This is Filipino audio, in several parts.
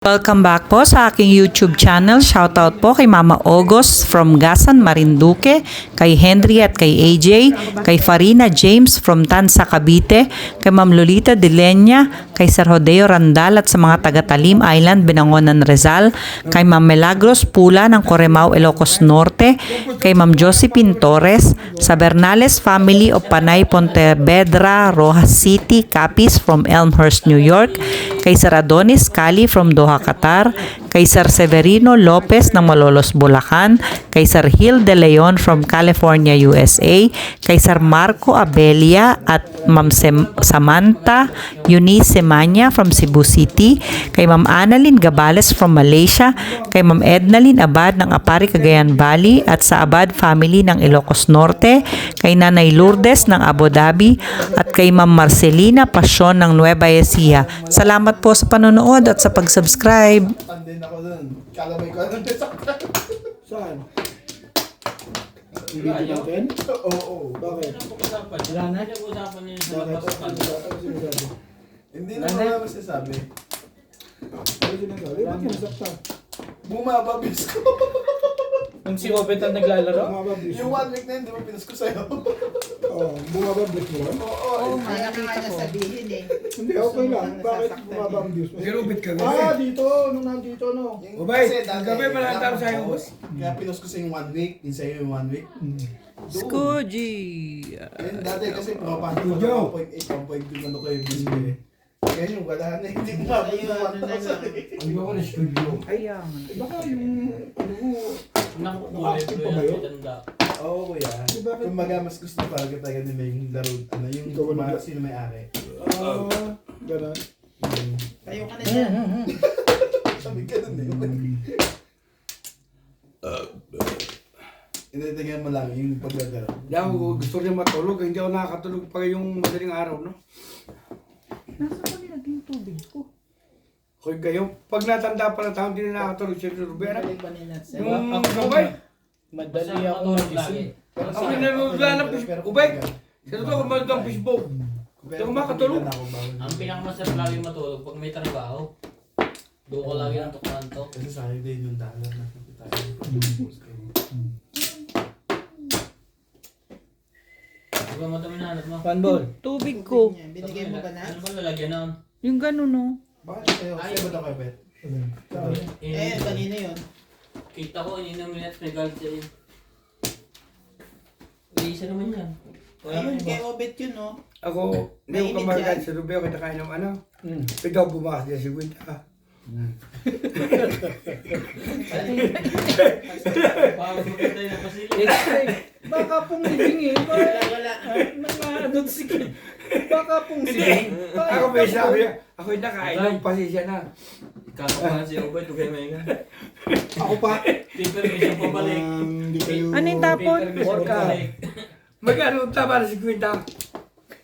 Welcome back po sa aking YouTube channel. Shoutout po kay Mama August from Gasan, Marinduque, kay Henry at kay AJ, kay Farina James from Tansa, Cavite, kay Ma'am Lolita Delenya, kay Sir Hodeo Randal at sa mga taga Talim Island, Binangonan, Rizal, kay Ma'am Milagros Pula ng Coremao, Ilocos Norte, kay Ma'am Josephine Torres, sa Bernales family of Panay, Pontevedra, Rojas City, Capiz from Elmhurst, New York, kay Sir Adonis Cali from Doha, Qatar, kay Sir Severino Lopez ng Malolos, Bulacan, kay Sir Gil De Leon from California, USA, kay Sir Marco Abelia at Ma'am Samantha Eunice Semanya from Cebu City, kay Ma'am Annalyn Gabales from Malaysia, kay Ma'am Ednalyn Abad ng Apari, Cagayan Valley at sa Abad family ng Ilocos Norte, kay Nanay Lourdes ng Abu Dhabi at kay Ma'am Marcelina Pasyon ng Nueva Ecija. Salamat po sa panonood at sa pag-subscribe. Andin ako dun. Kalamay ko anong nasaktan. Saan? Hindi natin? Oo. Bakit? Wala na. Usapan niyo sa Bakit? pagpapal. Ano sinasabi? Hindi na wala masasabi. Ano sinasabi? Ba't yung nasaktan? Bumababis ko. Kung si Obet ang naglalaro? Bumabablis. Yung 1 week na yun, di ba pinas ko sa'yo? Oo, bumabablis mo lang? Oo. Kaya nga nasabihin eh. Hindi, okay lang. Bakit bumabablis mo? Girubit ka Ah, kasi. dito. Nung nandito, no? Yung Ubay, kasi dati, gabi malantap sa'yo, boss. Kaya pinas ko sa'yo yung 1 week, din sa'yo yung 1 week. Skoji! Yun, dati kasi pumapasok ko Studio. ng 1.8, 1.2 ano ko yung bis ko eh. Kaya yung wala na, hindi ko mabalik yung 1,000. Ang ko na studio. Ayan. Baka yung, ano mo, Nakukulit ko pa ba yun? yung tanda. Oo kuya. Di ba- Kumbaga mas gusto talaga tayo nila yung laro, ano, yung Ikaw wala. sino may ari. gano'n. Kayo ka na dyan. Sabi ka nun eh. Initigan mo lang yung paglalaro. Hindi ako gusto rin matulog. Hindi ako nakakatulog pa yung madaling araw, no? Nasaan ko nilagay yung tubig ko? Kung kayo, pag natanda pa ng tao, hindi na nakakatulog si Rubera. Balik ba nila sa Yung Ako ubay. Madali ako magising. Ako nanonood lang ng Facebook. Ubay. Sa totoo, kumanood ng Facebook. Hindi ako makatulog. Ang pinakamasarap lagi matulog pag may trabaho. Doon ko lagi ng tukmanto. Kasi sayang din yung dollar na tayo. Di ba madami na hanap mo? Panbol. Tubig ko. Binigay mo ba na? Ano ba lalagyan nun? Yung ganun, no? Bakit sa'yo? Sa'yo ba ito kay Bet? Eh, kanina yun. Kita ko, ininom minutes may galit sa'yo. Isa naman yan. Ayun, kay Obet yun, no? Ako, hindi ko Mainit kamagal yan. si Rubera. Kita kain ng ano. Ikaw bumakas niya si Gwenta. Parang maganda yung pasili. Baka pong libing eh. Wala. Nang si Baka pong libing. Ako may sabi, ako yung nakain ng pasisya na. Kakapahan si Obet, huwag kayo mahinga. Ako pa. Paper ko siya pabalik. Hindi kayo... Ano yung tapon? Paper ko siya Orca. pabalik. Magkano tama na si Gwenta?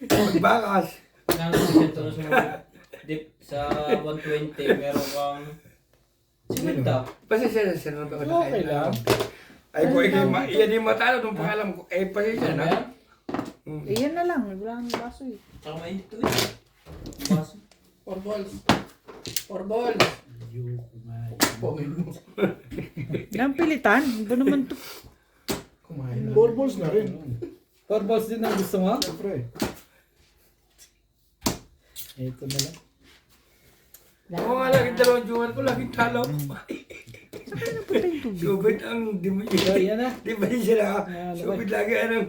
Magbakas. Nang ito na sumunod. Dip sa 120, meron kang 50. Pasisya na siya nung ako Okay nakain lang. Ay ko, iyan yung matalo nung pangalan ko. Eh, pasisya Ano na. yan? Iyan na lang. Wala nang baso eh. Tsaka mainit to eh. Baso. 4 balls. 4 balls. Pongin mo. Nang pilitan. Ba naman to? Kumain na. 4 balls na rin. 4 balls din ang gusto mo? Siyempre. Ito na lang. Oo nga, laging dalawang juwan ko, laging talo. Napunta yung tubig. Subit ang di mo So, yan na. Di ba sila? Subit lagi anong...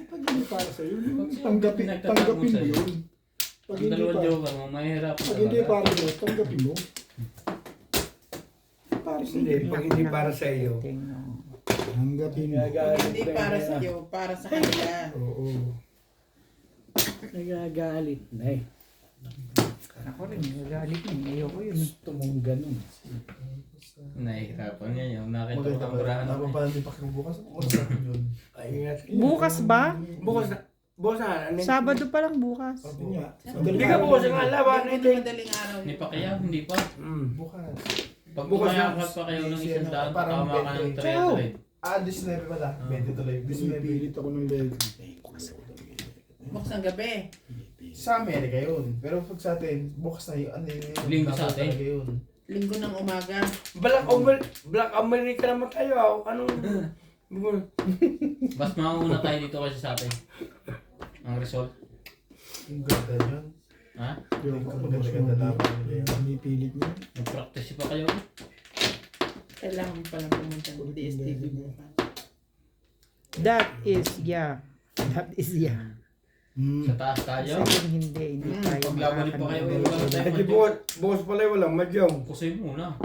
Pag hindi para sa'yo, tanggapin mo yun. Pag Ang hindi dalawang para, joker mo, mahirap. pag hindi para sa'yo, tanggapin mo. Para Hindi, sa'yo. pag hindi para sa iyo. Tanggapin mo. Pag hindi para sa iyo, para sa kanila. Oo. Nagagalit. Nay, Ako rin. Nagalit mo. Ayoko yun. gusto mong ganun. Nahihirapan niya yung nakita ko Maganda ang ba? burahan Ako ako. pa hindi pa kayo bukas. Oras natin yun. Ay, ingat. Bukas ba? Bukas na. Bukas na. Ano? Sabado pa lang bukas. Sabi niya. Hindi ka bukas ang laban. Hindi ko madaling araw. Hindi pa kaya, hindi pa. Bukas. Pag Bukas na. bumayakas pa kayo ng isang daan, Parang tama ka ng 20. 300. 19 pala. 20 tuloy. 19. Pinipilit ako ng leg. Bukas ng gabi. Sa Amerika yun. Pero pag sa atin, bukas na yun. Ano yun? Linggo sa dapat atin. talaga yun. Linggo ng umaga. Black America naman tayo. Anong... Mas mauna tayo dito kasi sa atin. Ang result. Ang ganda yun. Ha? Yung Maganda-ganda laban nila yun. pinipilit niya. Nag-practice pa kayo. Kailangan pa lang pumunta ng DSTV bukas. That is, yeah. That is, yeah. Sa taas tayo. Second, hindi tayo. Paglabalik pa kayo. Wala tayo. Hindi bukas pala walang madyong. Kusay muna.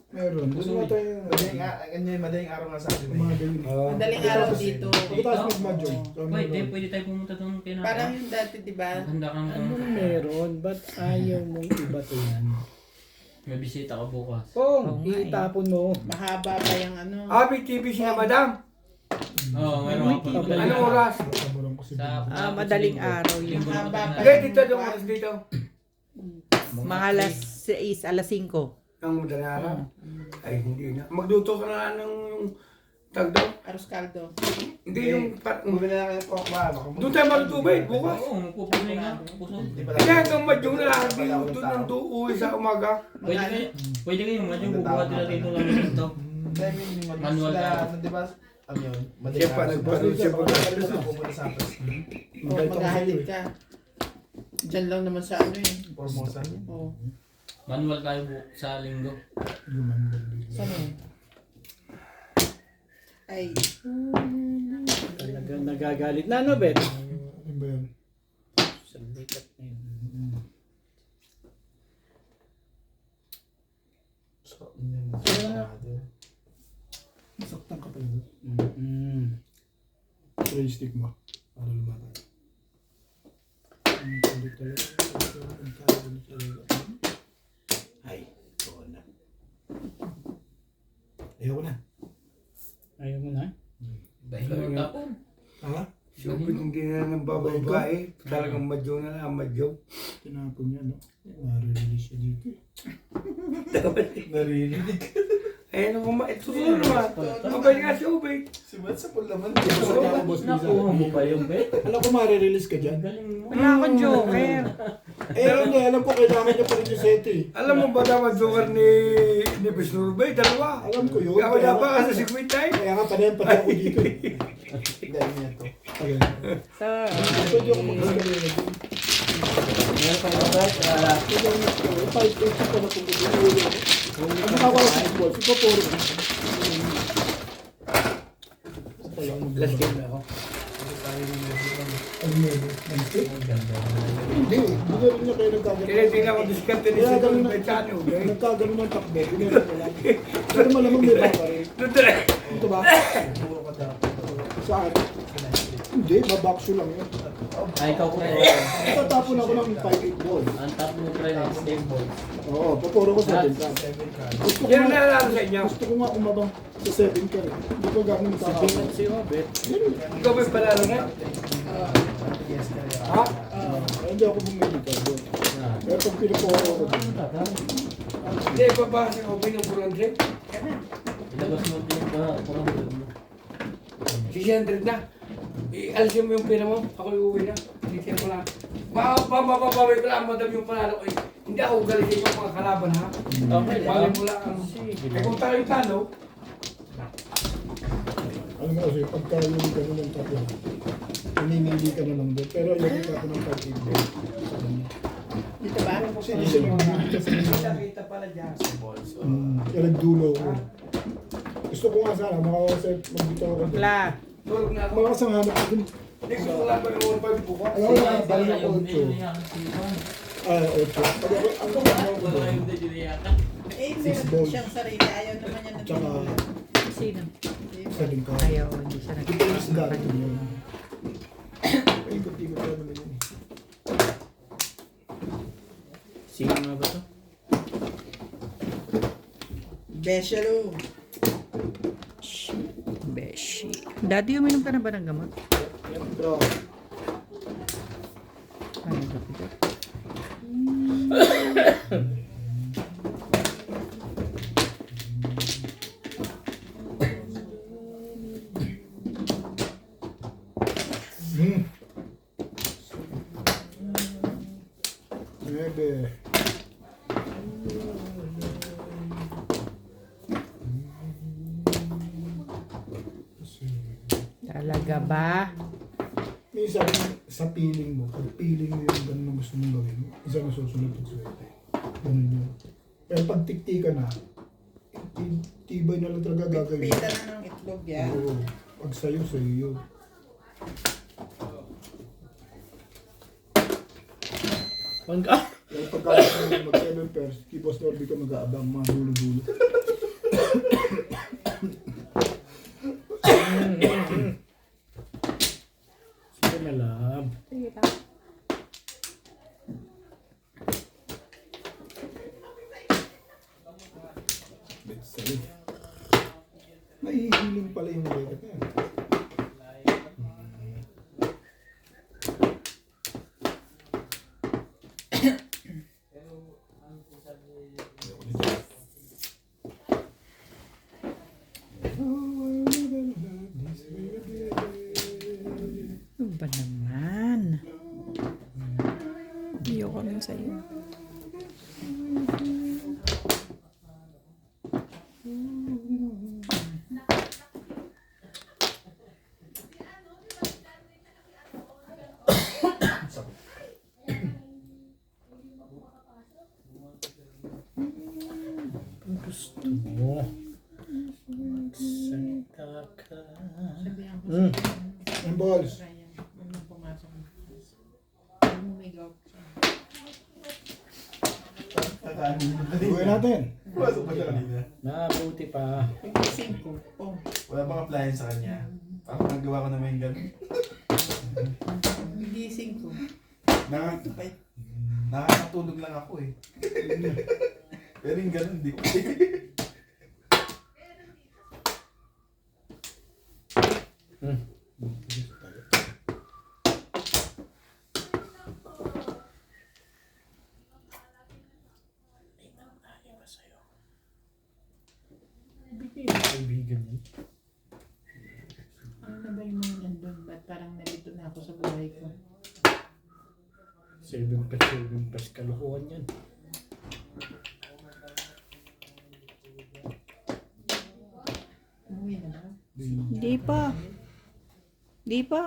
Meron. Doon nga tayo. Madaling araw nga sa atin. Mga ganyan. Madaling araw dito. Pagkatapos mag-mahjong. Pwede tayo pumunta doon kay Nana. Parang yung dati, di ba? Handa kang Anong meron? Ba't ayaw mong iba to yan? may bisita ka bukas. Pong, nga eh. itapon mo. Mahaba pa yung ano. Abi TV siya, madam. Oo, mayroon ka pa. Anong oras? Kabarang ko si Sa Madaling araw yun. Linggo na Haba pa. Hindi, dito yung oras dito. Mga alas 6, alas 5. Ang madaling araw. Ay, hindi na. Magluto ka na ng yung tagdaw. Aros kaldo. Hindi yung... Bumili na kayo po. Doon tayo magtubig, bukas. Oo, magpupunay nga. Puso. Hindi hanggang madyong na lahat doon ng uwi sa umaga. Pwede kayo medyo bubuhat nila dito lang dito. Manual Sila, na. ano, di ba? Ano yun? Siya pa, nagpanood siya pa. Pumunta sa Apres. O, maghahatid ka. Diyan lang naman sa ano eh. Formosa. O, Manual tayo sa linggo. saan eh? Ay, Talaga nagagalit na ano, Bet? Ano ba yan? Sandikat na yun. So, yun. Masaktan ka pa yun. Mm-hmm. Try stick mo. Para lumaban. Ang kulit talaga. Ang kulit talaga. Ay, ito na. Ayoko na. Ayaw mo na? Dahil mo tapon. Ha? Siya hindi na nang babae. Talagang madyong na lang, madyong. Tinapon niya, no? Nare-release siya dito. Narinig. Eh, ano kung ito na naman. Mabay nga siya, ubay. Si Matt sa pulaman. Nakuha mo pa yung bet? Alam ko mare-release ka dyan. Galing mo. Wala akong joker. Hindi, alam ko kailangan niya pa rin yung set eh. Alam mo ba naman joker ni Bisnur Bay? Dalawa. Alam ko yun. Ako na pa kasi si Quintay. Kaya nga pala pati ako dito eh. Dahil niya to. Ayun. Sa... Pwede ako mag-scaling. Meron pa yung bet? Pwede ako mag-scaling. 5-8 ka na pumunta. Ang nakawala sa football, si Poporo. Last game na ako. Ano yun? Nanti? Hindi, hindi rin niya kayo nagkagano. Kaya hindi na ako diskarte ni Kaya Sir ganun Bay sa ano. nagkagano ng takbo. Ginagawa ko lang. Pero malamang may baka rin. Doon dire. Ito ba? Puro ka dapat. Saan? Hindi, babaksyo lang yun. Ay, ikaw pre. Tatapon ako ng 5-8 ball. Ang top mo pre na stable ball. Oo, Poporo ko 7 ka. 7 ka. Gusto ko Yan nga, na lang sa inyo. gusto ko nga umabang sa 7 ka rin. Hindi ko gano'n magkakapon. Si Bet. Ikaw ba panalo na? Yes, kaya. Ha? Hindi ako bumili ka doon. Pero pag pinaporo ko doon. Hindi, babasa ko pinupuran trip. Ilabas mo din ba? Parang mo. 600 na. Alisin mo yung pera mo. Ako uuwi na. Alisin ko lang. Mababaway ko lang. Madam yung panalo ko. Hindi ako galisin yung mga kalaban ha. Okay, Bali mo lang. Eh kung tayo talo, Alam mo kasi, pagka yung gano'n ng tatlo, pinimili ka na lang doon. Pero yung ka ng 5-8 ball. dito ba? Kasi hindi siya nagduli kasi kita pala dyan. kaya nagdulo ko. Gusto ko nga sana, makakaset, magbitaw ko doon. Wala. Tulog na ako. Makakasanganap ko dun. Hindi ko lang pa yung 1.5 bukas. Alam mo na, bali na 8. Ah, 8. Pag ako, ang ako ko doon. Eh, Six meron balls. siyang sarili. Ayaw naman niya Tsaka, Sino? 7 ka. Ayaw, hindi siya Ito yung isda nagkakaroon. rin yun. Paikot-ikot ka naman yun. Sino nga ba to? Beshalo. Beshi. Daddy, uminom ka na ba ng gamot? Pero, Ano ba ito? baby. Talaga ba? Minsan, sa feeling mo, pag feeling mo yung ganun na gusto mong gawin, isa na susunod pag swerte. Ganun yun. Pero pag tikti ka na, tibay na lang talaga gagawin. Pita na ng itlog yan. Oo. Pag sa'yo yun. Pero pagka mag-7 pairs, key Boss Norby ka mag-aabang mga dulo-dulo. Sige na lang. Let's say. Naihiling pala yung record na yan. Ano ba naman? Ayoko lang sa'yo. Gusto mo. Salita ka. Sabihan ko Mm. Ang balls. sa Ryan, huwag nang pumasok ng class. Umigaw siya. Kakanin mo Gawin natin. Pumasok pa siya kanina. Mabuti pa. Pag-ising ko, oh, Wala bang appliance sa kanya? Parang nagawa ko naman yung ganun. pag-ising ko. Nakak- Nakakatulog lang ako eh. Pero yung ganun, di ko. Bigay mo kaibigan yun. Ano na ba yung mga nandun? Ba't parang nalito na ako sa buhay ko? 7 pas kalukuhan yan. Umuwi na ba? Di pa. Di pa.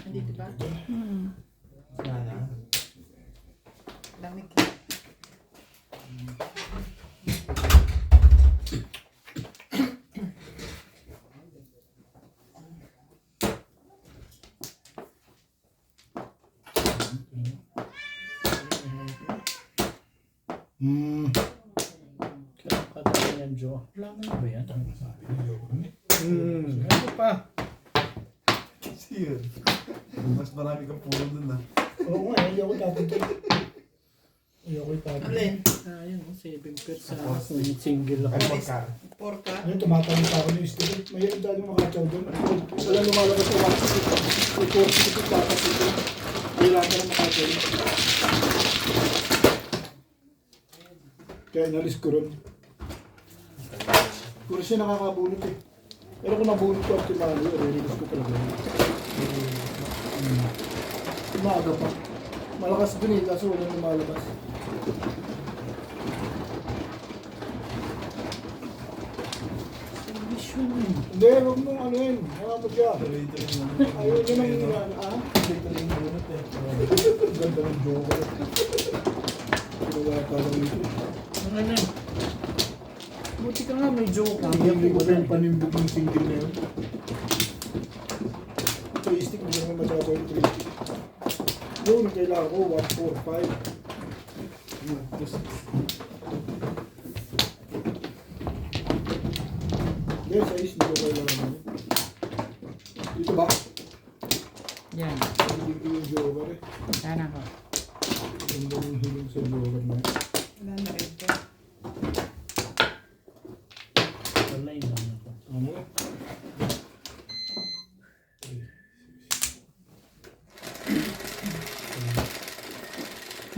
Nandito ba? Wala na. Lamig ka. Kaya kadami yan, Joe. Wala nga ba yan? Hmm. Ano pa? Kasi yun. Mas marami kang puno dun ah. Oo nga, hindi ako tapos. Hindi ako tapos. Alin? Ayun, 7 pairs sa kung single ako. Ano magka? Porka? Ano, tumatanong sa akin yung student. Mayroon tayo makakachaw doon. Wala lumalabas sa WhatsApp. May 40 ko tapos ito. Kailangan ka na makakachaw. Kaya inalis ko ron. Puro siya nakakabunot eh. Pero kung nabunot ko at tumalo, release ko talaga. Umaga pa. Malakas din eh, kaso walang lumalabas. Hindi, huwag mong ano yun. Nakapag siya. Tuloy-tuloy mo. Ayaw niya nang hinaan. Ah? Tuloy-tuloy mo bunot eh. Ganda ng joker. Ginawa pa lang ito. Ano yan? Buti ka nga, may joke. Hindi ko yung panimbog ng single na yun. Joystick, hindi naman masyado yung joystick. Yun, kailangan ko 1, 4, 5. Yun, plus. Hindi, size, hindi ko kailangan yun. Dito ba? Yan. Hindi ko yung joker eh. Sana ko. Ganda yung hiling sa joker na yun. Wala na rin ka. Wala yun lang ako. Ano?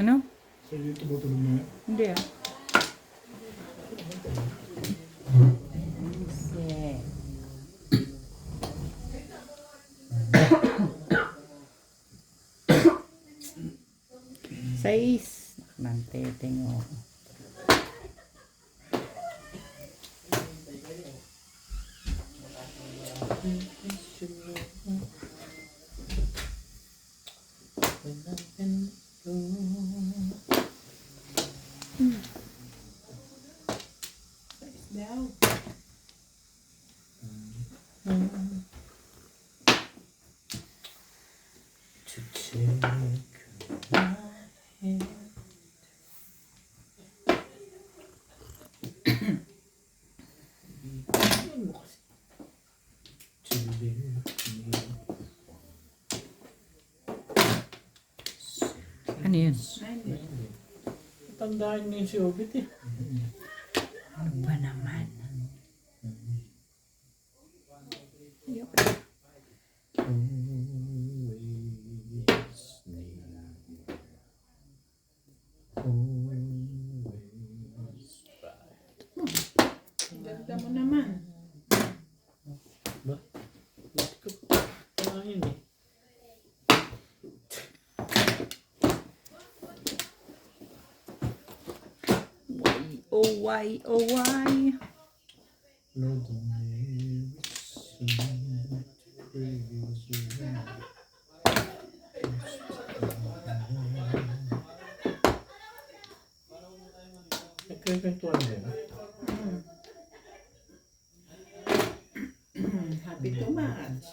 Ano? Sa iyo tumutulong na yun. Hindi ah. Sais. Man. Teteng, oh. Daw. Ano yun? Tandaan niyo si Obit eh. Ano ba naman? Ganda mo naman. Bakit ko tanahin eh. Why, oh why? Nagkakwentuhan din. Happy to match.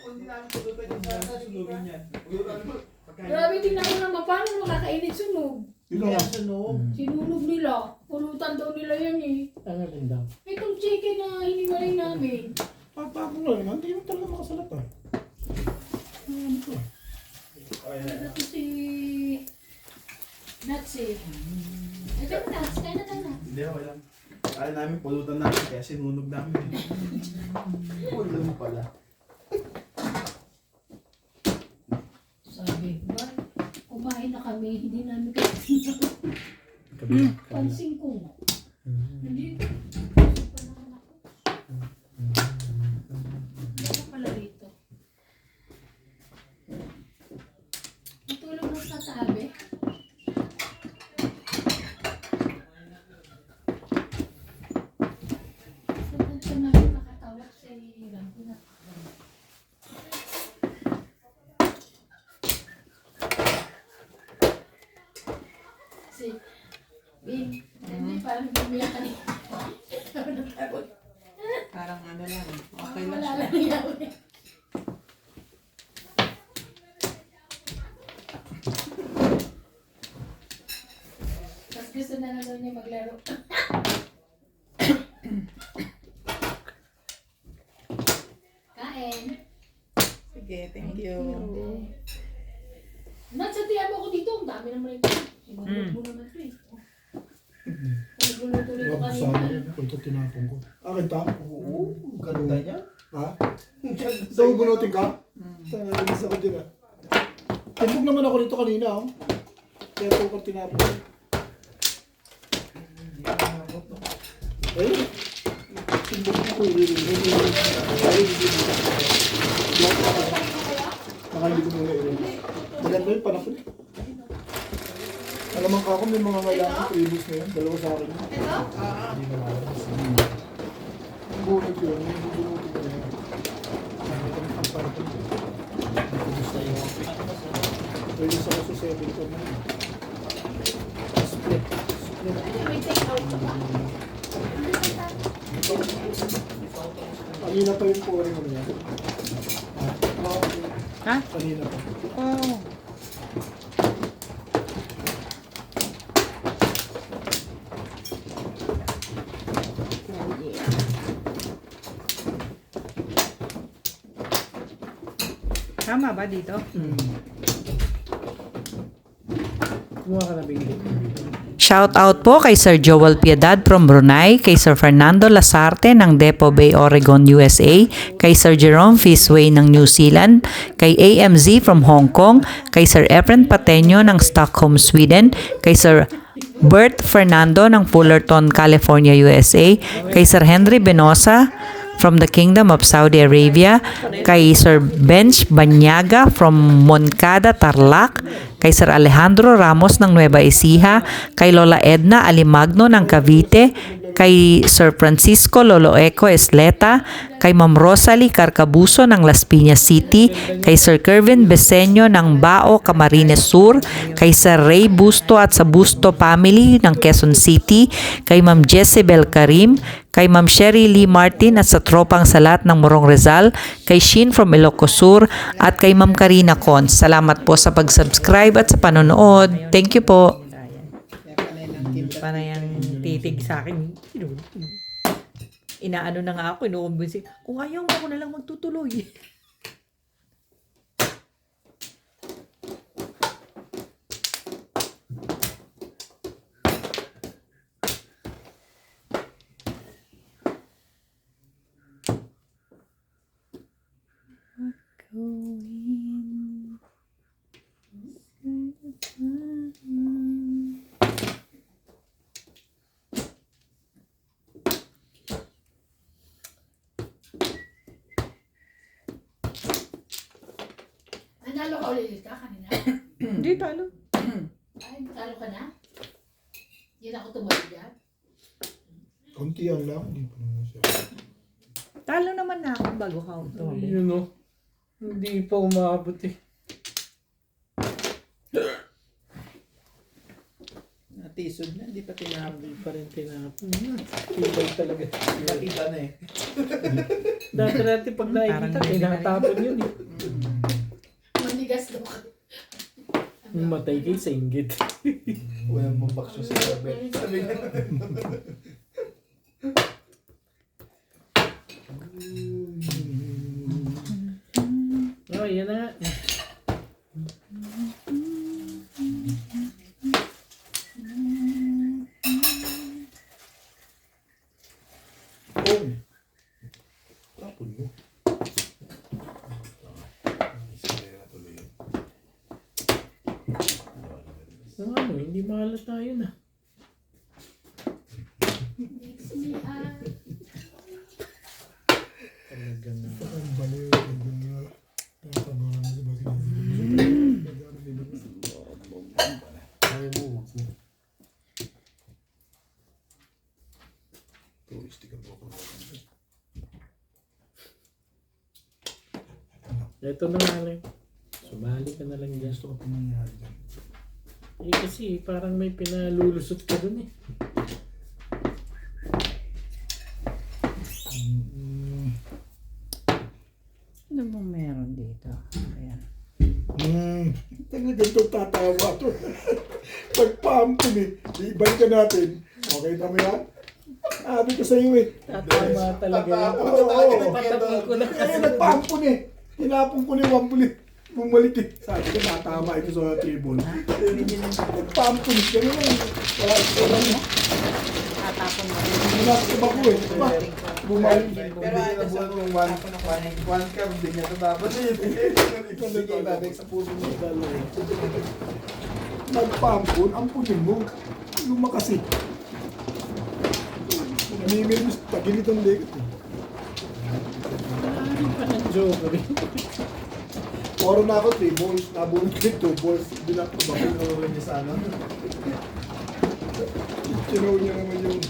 Hindi namin tulutan yung sunugin yan. Grabe, tingnan mo naman, paano nakakainit sunog? Yun lang. Sunog. Sinunog nila. Pulutan daw nila yan eh. Ano rin daw? Itong chicken na hiniwalay namin. Pagpapong lang naman, hindi mo talaga makasalat ah. Ano to? Ito si... Nuts eh. Ito na, Nuts. Kaya na tayo na. Hindi, wala. Kaya namin, pulutan namin, kaya sinunog namin. Ulo mo pala. Sabi, ba? Kumain na kami, hindi namin kasi pansin ko. Hindi. Pa naman ako. Hindi ka pala rito. Natulog mo sa tabi. Saan ka namin nakatawag sa Laguna? Kasi, hindi parang bumila ka niya. Parang ano lang. Okay lang Wala siya. lang nangyari. Mas gusto na lang daw niya maglaro. Kain. Sige, thank you. Nagsatiyan mo ako dito. Ang dami naman ito. Ibabot mo naman ito eh. Nagluluto nito Wag kanina. sana yun. Ito tinapong ko. Akin ta? Oo, ganda niya. Ha? Daw bunutin ka? Nagis ako dyan ah. Timbog naman ako nito kanina oh. Kaya ito ko tinapong ko. Ayun. Timbog ko Nakahili ko muna yun. Maganda yun, panakot. Alamang ka ako, may mga ngailangan previous na yun. Dalawa sa akin. Hindi na malas. Bunod yun, yung bubunutin ko na yun. Pwede sa kaso 7 ko na yun. Split. May take out ka ba? Kanina pa yung pouring mo yan. Ha? Kanina pa. Oh. Tama ba dito? Hmm. Kumuha ka na bigli. Shout out po kay Sir Joel Piedad from Brunei, kay Sir Fernando Lasarte ng Depo Bay, Oregon, USA, kay Sir Jerome Fisway ng New Zealand, kay AMZ from Hong Kong, kay Sir Efren Pateño ng Stockholm, Sweden, kay Sir Bert Fernando ng Fullerton, California, USA, kay Sir Henry Benosa from the Kingdom of Saudi Arabia, kay Sir Bench Banyaga from Moncada, Tarlac, kay Sir Alejandro Ramos ng Nueva Ecija, kay Lola Edna Alimagno ng Cavite, kay Sir Francisco Loloeco Esleta, kay Ma'am Rosalie Carcabuso ng Las Piñas City, kay Sir Kervin Beseño ng Bao, Camarines Sur, kay Sir Ray Busto at sa Busto family ng Quezon City, kay Ma'am Jezebel Karim, kay Ma'am Sherry Lee Martin at sa Tropang Salat ng Morong Rizal, kay Shin from Ilocos Sur, at kay Ma'am Karina Cons. Salamat po sa pag-subscribe at sa panonood. Thank you po. Para yung titig sa akin. Inaano na nga ako, inuumbinsi. Kung ayaw mo, ako na lang magtutuloy. Nanalo ka ulit ka kanina? Hindi, talo. Ay, talo ka na? Hindi na ako tumawag dyan. Konti lang, hindi pa naman siya. Talo naman na ako bago ka tumawag. Yun o. Hindi pa umabot eh. Natisod na, hindi pa tinapon. Hindi pa rin tinapon. Tibay talaga. Nakita na eh. Dati pag nakikita, tinatapon yun eh. Manigas daw ka. Matay kayo sa inggit. Walang mabaksyo sa sabi. Sabi niya. Oh, yan na. Oh! Tapon mo. Ano, hindi mahalat tayo na. Makes me up. Talaga na. Ang baliw. Tatabaran na si Bakit. Ayaw mo, wag mo. Tuwistik ang buko. Ito na nga lang. Sumali ka na lang dyan. Gusto ko pa nangyari dyan. Eh kasi parang may pinalulusot ka dun eh. Ano bang meron dito? Ayan. Talagang ito tatawa to. Pagpampun eh. Iban ka natin. Okay, tama yan? Sabi ko sa iyo eh. Tatama talaga yun. Oo. Patapin ko na Kasi kasi. nagpampun eh. Tinapon ko na yung wambuli. Bumalik eh. Sabi ko natama ito sa tribune. Nagpampun. Ganun lang. Wala mo. Tatapon mo. Nasa ko eh. Bumalik. Pero hindi na buwan yung one card din niya tatapos eh. Sige, babay sa puso mo. Nagpampun. Ampunin mo. Lumakas eh. Namimil mo. Tagilid ang lekot eh. Maaaring pa ng joke rin. Poro na ako 3 balls. Nabulong ko 2 balls. Binak ko ba? Pinuro niya sa ano. Kinaw niya naman yung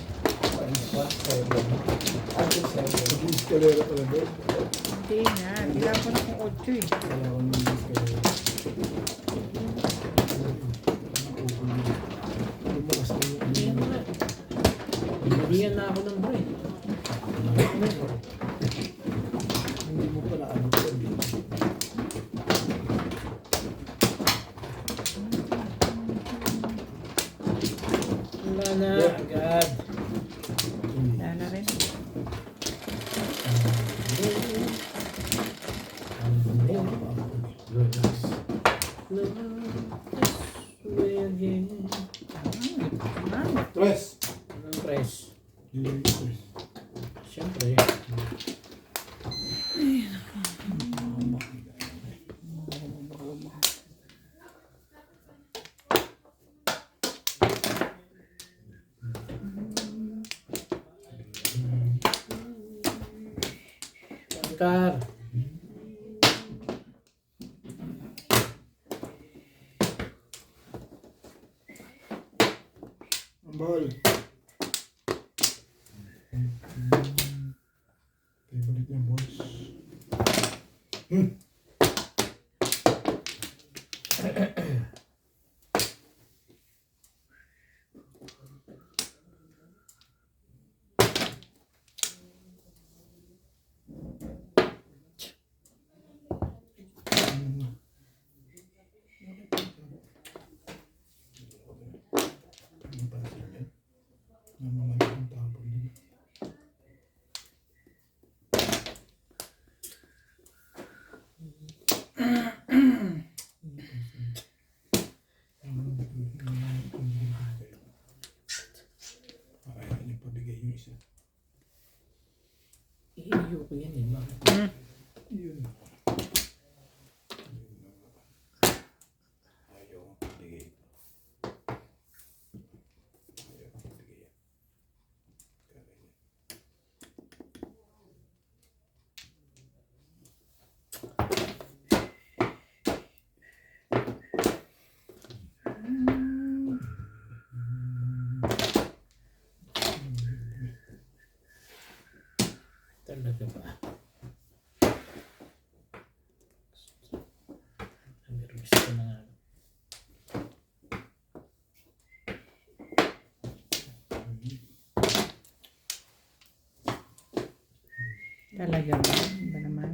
escalera talaga. Hindi na. Tinapon akong 8 eh. Wala akong escalera. Lumakas na yung Yan na. Bibigyan na ako ng break. hindi mo pala ano ko. Wala na agad. Wala na rin. Relax. No, this way again. Press. Anong press? Press. Siyempre. Angkar. Ang bahal. Favorite niya, boys. Namamalik ang tapon din. Ayaw niya pabigay yung isa. Iyo ko yan eh. Bakit? Yun. Ayaw ang pabigay. Ayaw ang pabigay. Talaga ba? Namirumis ko na nga. Talaga ba? Ba naman?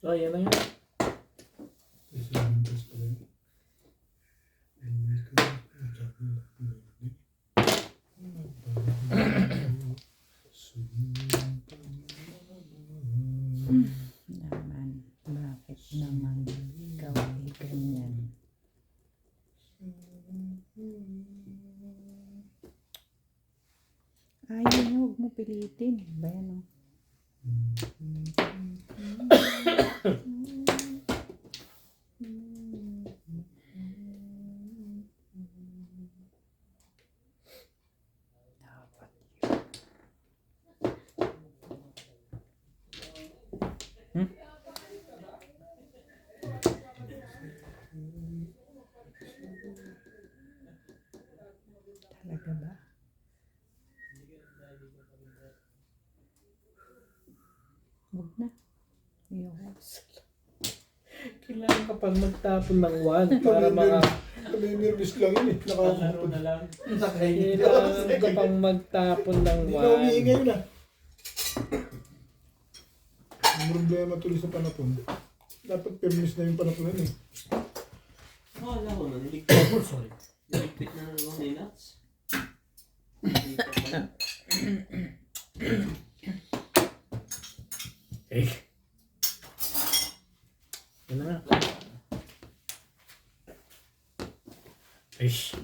Oh, yan na nga. Naman. Bakit naman ikaw ay ganyan? Ayaw niya, huwag mo pilitin. Ba yan o? Dapat yun. Talaga ba? Huwag na. Ayoko. Kailangan ka pang magtapon ng one para maka... Kami-nervous lang yun eh. Laro Nakakapag. na lang. Nakahingit. Kailangan ka pang magtapon ng Hindi na one. umiingay yun ah. Ang problema tuloy sa panapon. Dapat permis na yung panaponan eh. Wala ko na, niligpit. Sorry. Niligpit na naman ni Nuts. Dito pala. Eh. Yan na nga. Ish.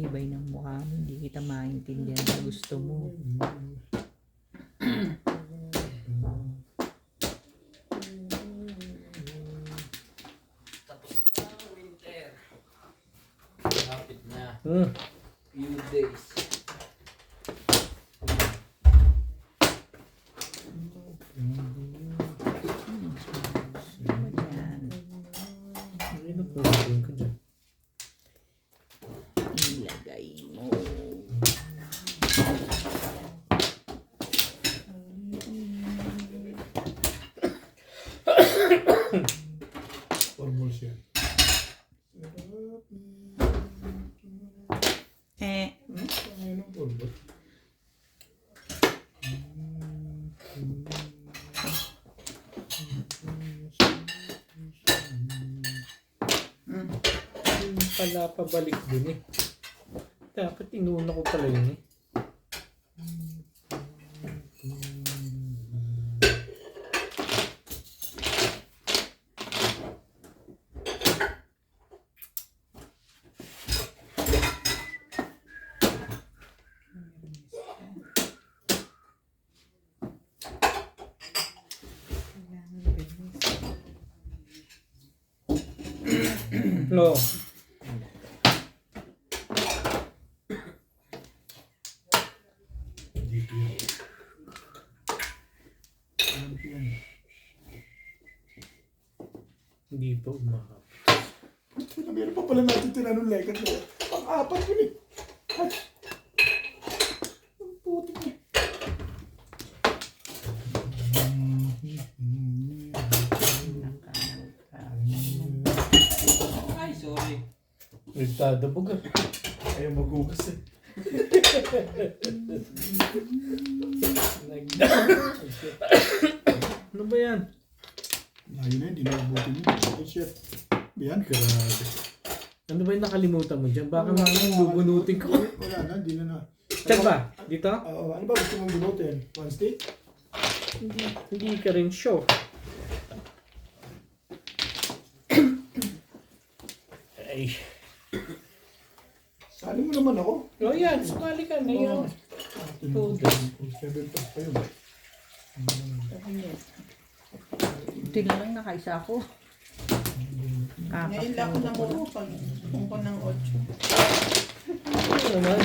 tibay ng mukha mo, hindi kita maintindihan sa gusto mo. Tapos na winter. Lapit na. Hmm. Few days. Ayan. Ano po gagawin ko dyan? Ilagay mo. Four balls yan. Ano ang four balls? Yung pala pabalik din eh. Dapat inuna ko pala yun eh. Lo. Dito yan. Alam ko yan. Hindi pa umahap. Meron pa pala natin tinanong lekat na. Pang-apat yun eh. Ay! Ang putik eh. Ay, sorry. Nagdadabog ah. Ayaw maghugas eh. Ano ba yan? Layo na yun, di na mabuti mo. Ay, shit. Yan. Grabe. Ano ba yung nakalimutan mo dyan? Baka mamang bubunutin ko. Wala na, di na na. Check ba? Dito? Oo, ano ba gusto mong bunutin? One stick? Hindi ka rin sure. Ay. Sali mo naman ako. O yan, sumali ka na yun. Seven plus pa yun. Ito na lang, nakaisa ako. Ngayon lang ako namuro pag kung ko ng 8. Ano naman?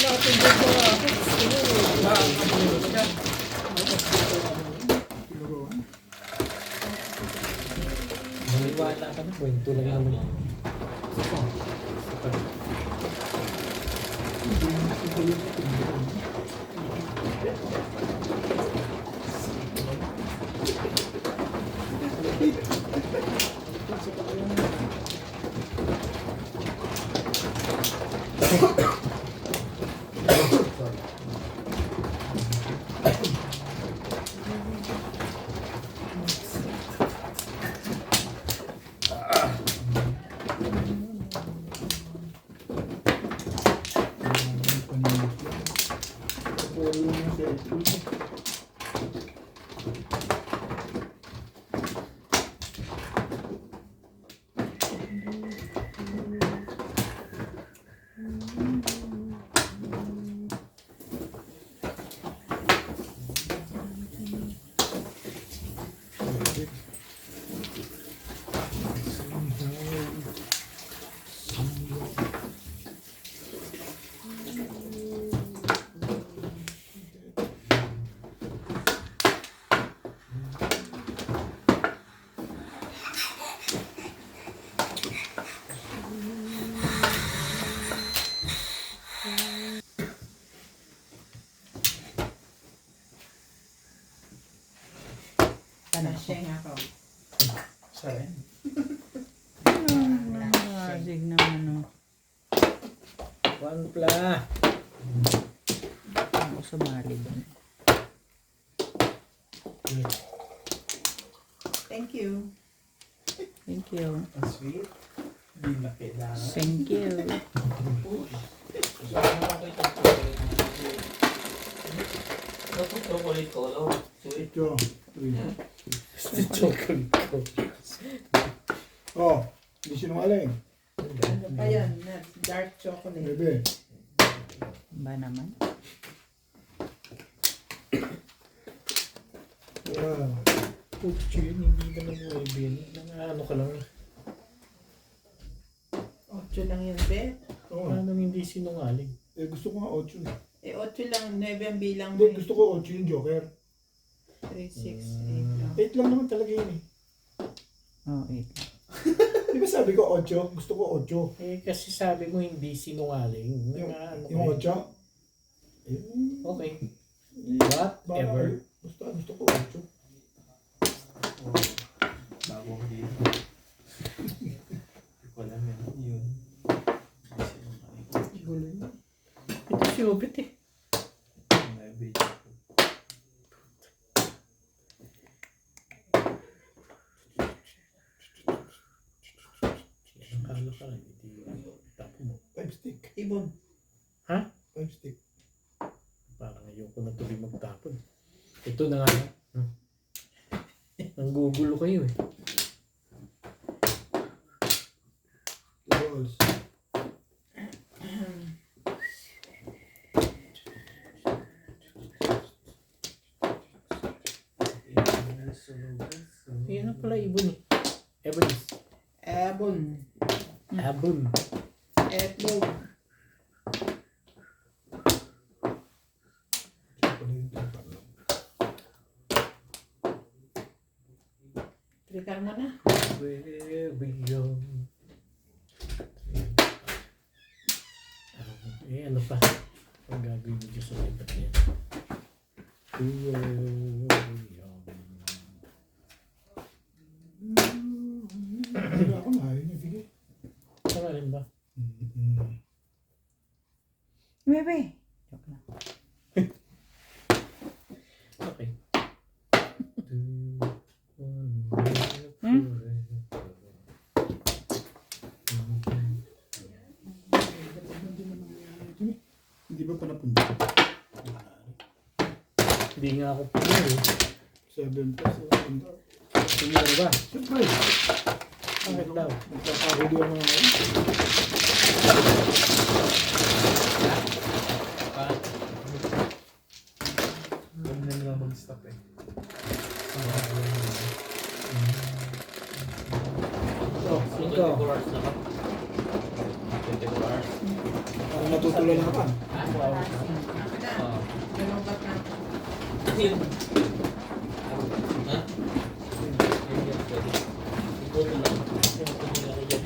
Natin dyan sa ako. Gusto mo, makakabulot ka. Maniwala ka na, kwento lang naman. Kanasya nga ako. Saan? Nakakasig naman, no. One pla. Ako sumali doon. Thank you. Thank you. Ang sweet. Hindi na kailangan. Thank you. Chocolate ko, no? Sweet. Ito. Chocolate ko. Oh, hindi sinungaling. Ano pa yan? Dark chocolate. Bebe. Ba naman? Wow. Puchi, hindi ka na buhay, ano ka lang. 8 lang yun, be. Oo. Anong hindi sinungaling? Gusto ko nga 8 eh. Eh, 8 lang. 9 ang bilang mo. Hindi, gusto ko 8 yung Joker. 3, 6, 8 lang. 8 lang naman talaga yun eh. Oh, 8. Di ba sabi ko 8? Gusto ko 8. Eh, kasi sabi mo hindi sinungaling. Yung 8? Okay. Whatever. Whatever. Gusto ko 8. Bago ako dito. Hindi ko alam yun. Ito si Obit eh. Akala ka lang, hindi tapo mo. 5 stick. Ibon. Ha? 5 stick. Parang ayoko na tuloy magtapon. Ito na nga. Nanggugulo kayo eh. Balls. Yan na pala ibon eh. Ebony. Ebon. Abon. Etlog. Trikar mo na. Where we go. Eh, ano pa? Ang gagawin mo dyan sa lipat niya. Where we go. Hindi ako na. Yun yung sige. Tama rin ba? Bebe. Joke lang. Okay. Hindi ba pa napunta? Hindi nga ako puno eh. 7 plus. Napunta. Puno ba? Siyempre. Bakit daw? Nagkakahuli ako ngayon. Huwag na nila mag-stop eh. Oh, 5. 24 hours na ka. 24 hours. Parang natutulala na ka. Galongkat na. Ha? Hindi pwede. Ikuto lang. Ikuto lang ako dyan.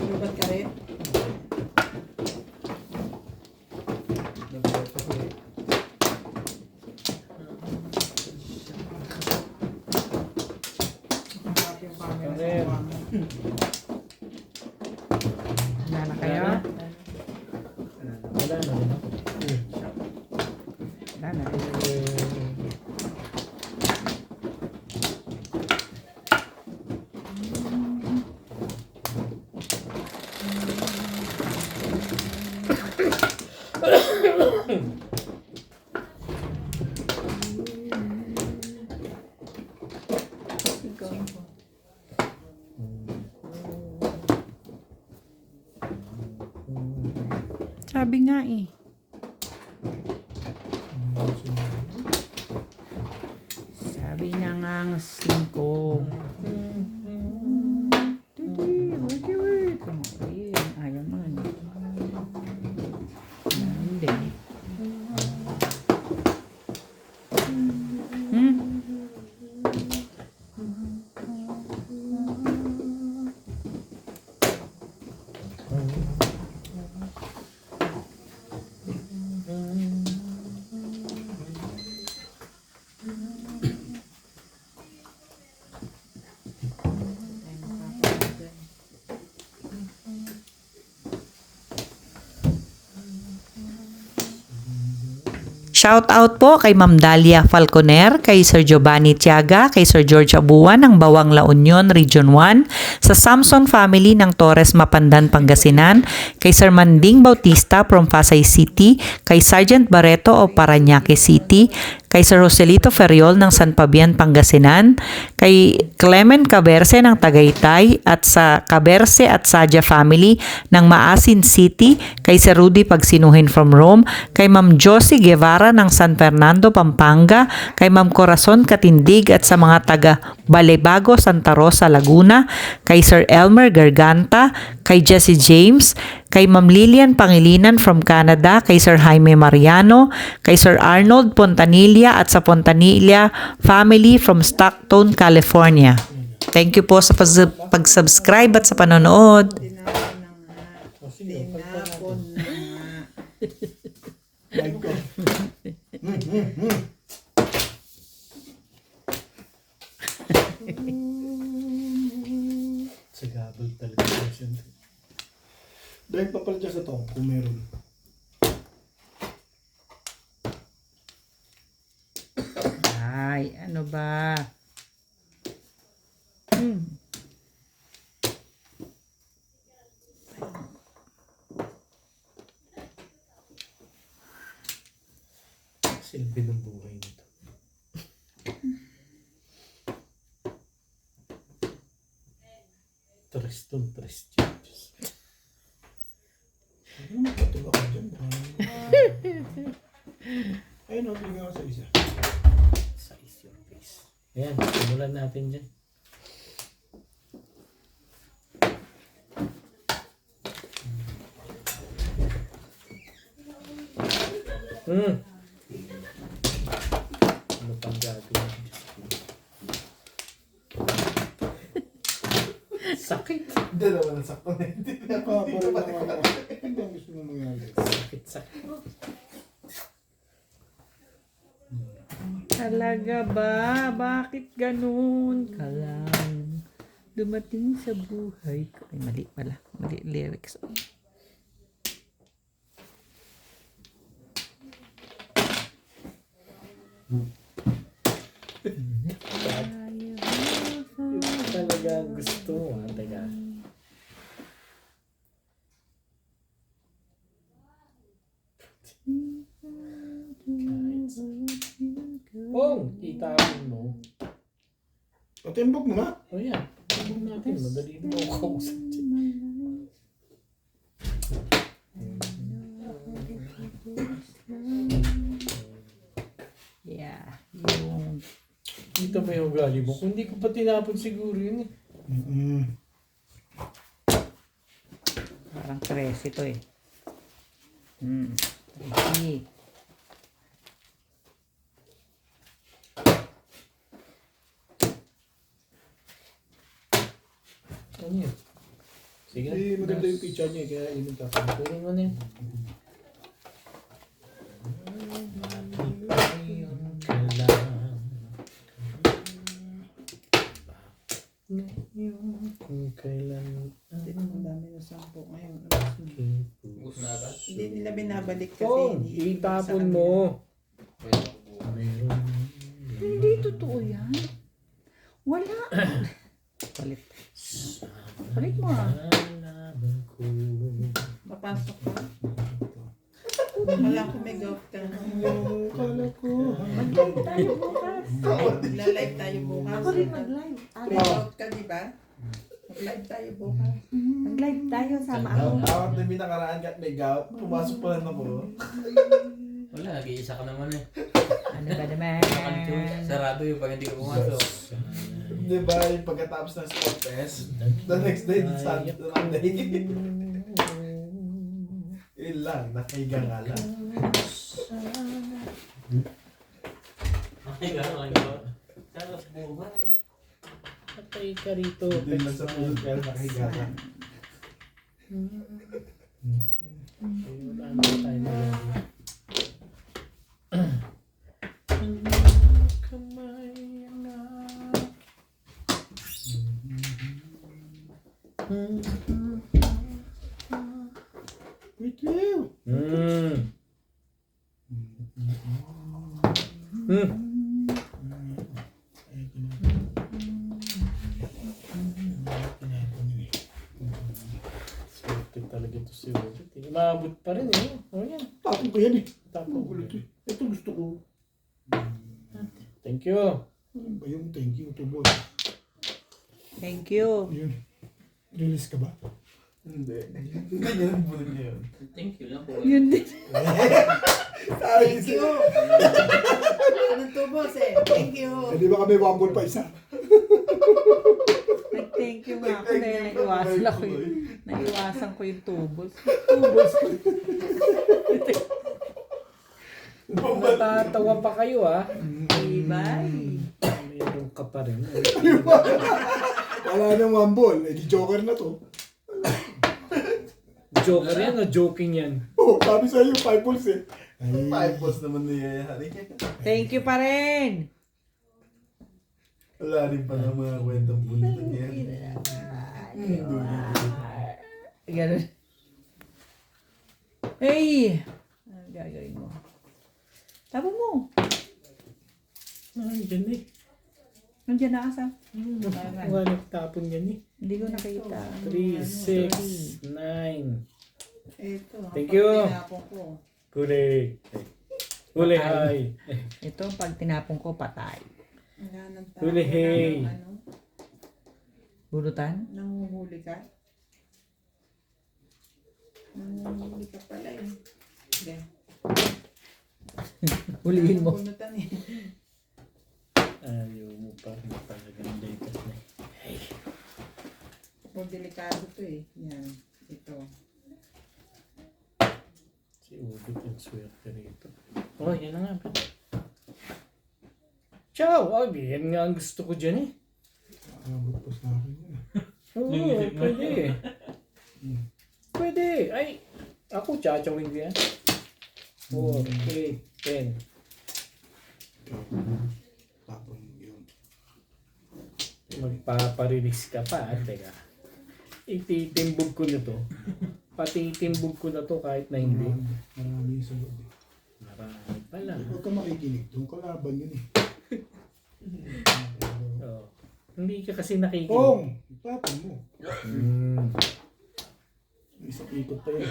Lubat ka rin. Hanap yung camera sa Karen. mukha mo. Wala na kayo? Wala na rin. Wala na. Sabi nga eh. Sabi na nga ang 5. Wait. Ayaw naman. Hindi. Shout out po kay Ma'am Dalia Falconer, kay Sir Giovanni Tiaga, kay Sir George Abuan ng Bawang La Union, Region 1, sa Samson family ng Torres Mapandan, Pangasinan, kay Sir Manding Bautista from Pasay City, kay Sergeant Barreto of Parañaque City, kay Sir Joselito Ferriol ng San Fabian, Pangasinan, kay Clement Caberce ng Tagaytay, at sa Caberce at Sadia family ng Maasin City, kay Sir Rudy Pagsinuhin from Rome, kay Ma'am Josie Guevara ng San Fernando, Pampanga, kay Ma'am Corazon Katindig at sa mga taga Balebago, Santa Rosa, Laguna, kay Sir Elmer Garganta, kay Jesse James, kay Ma'am Lilian Pangilinan from Canada, kay Sir Jaime Mariano, kay Sir Arnold Pontanilla at sa Pontanilla family from Stockton, California. Thank you po sa pag-subscribe at sa panonood. Tinapon na. Like ko. Sagabal talaga siya. Dahil pa pala dyan sa to, kung meron. Ay, ano ba? Silbi ng buhay nito. Tres changes. Ano matulog ako dyan? Ayun, bigyan ko sa isa. Size your face. Ayan, simulan natin dyan. Ano pang gagawin? Sakit. Hindi naman nasakto na hindi. Parang lang ako. Ano ang gusto mo mangyari? Sakit. Talaga ba? Bakit ganun ka lang? Dumating sa buhay ko. Ay, mali pala. Mali lyrics. Talaga gusto mo. Teka. Pong, itapin mo. Patimbok mo nga. O yan. Tignan natin. Madali mo ako kausap dyan. Yeah. Yung... Dito ba yung ugali mo? Kung hindi ko pa tinapon siguro yun eh. Parang 13 ito eh. 13. Ano yun? Sige. Hindi maganda yung picture niya, kaya yun yung tapos. Kunin mo na yun. Kung kailan Ang dami na sampo ngayon. Gusto na agad? Hindi nila binabalik kasi. Pong, iniipon sa itapon kanila. mo. Pwede ako bukas. Meron. Hindi totoo yan. Wala. Palit. Palit mo ah. Alaman ko. Papasok ko. Wala ko may gout ka. Kala ko. Mag-live tayo bukas. Magla-live tayo bukas. Ako rin mag-live. May gout ka, di ba? Mag-live tayo bukas. Mag-live tayo. Sama ako. Tawag na binakaraan ka at may gout. Pumasok pa lang ako. Wala, nag-iisa ka naman eh. Ano ba naman? Sarado yung pag hindi ka pumasok. Di ba yung pagkatapos ng sport test, the next day, Sunday, Monday. Yun lang, nakahiga nga lang. Ay, gano'n ko. Sarap buhay. Patay ka rito. Doon lang sa pulot pero nakahiga lang. Wala na tayo na yan. Kamay anak. Wait you. Swerte talaga ito si Ulit. Maabot pa rin eh. O yan. Tapon ko yan eh. Tapos. Ulit eh. Ito gusto ko. Thank you. Ano ba yung thank you to boy? Thank you. Yun. Release ka ba? Hindi. Ganyan ang bulog niya yun. Thank you lang po. Yun din. Thank you. Anong to, boss eh? Thank you. Eh, di ba kami wambol pa isa? Nag-thank you nga ako dahil naiwasan ko yung tubos. Tubos ko. Natatawa pa kayo ah. Bye. Meron ka pa rin. Wala nang wambol. Eh, di joker na to. Joker yan o joking yan? Oh, sabi sa'yo, 5 balls eh. Ay, 5 balls naman nangyayari. Thank you pa rin. Wala rin pa ng mga kwentang bulog niya. Ganun. Hey! Ano gagawin mo? Tabo mo. Nandiyan eh. Nandiyan na asa. Wala nagtapon yan eh. Hindi ko nakita. 3, 6, 9. Ito. Thank you. Tinapon ko. Huli. Huli hay. Ito, pag tinapon ko, patay. Wala nang tao. Huli, hey. Wala nang ano. Burutan? Nanguhuli ka? Nanguhuli ka pala eh. Sige. Hulihin mo. Bunutan eh. Ayaw mo pa rin talagang latest na eh. Kung delikado to eh. Yan. Ito. Si Ubit yung swerte rito. Oh, yan na nga. Ciao! Oh, yan nga ang gusto ko dyan eh. nakakabot pa sa akin yun. Oo, pwede. Pwede. Ay, ako chachawin ko yan. 4, 8, 10. Tapon yun. Magpaparelease ka pa. Teka. Ititimbog ko na to. Pati itimbog ko na to kahit na hindi. Marami yung sagot eh. Marami pala. Huwag ka makikinig doon. Kalaban yun eh. Oh. Hindi ka kasi nakikinig. Kong! Tapon mo. May isang ikot pa yun.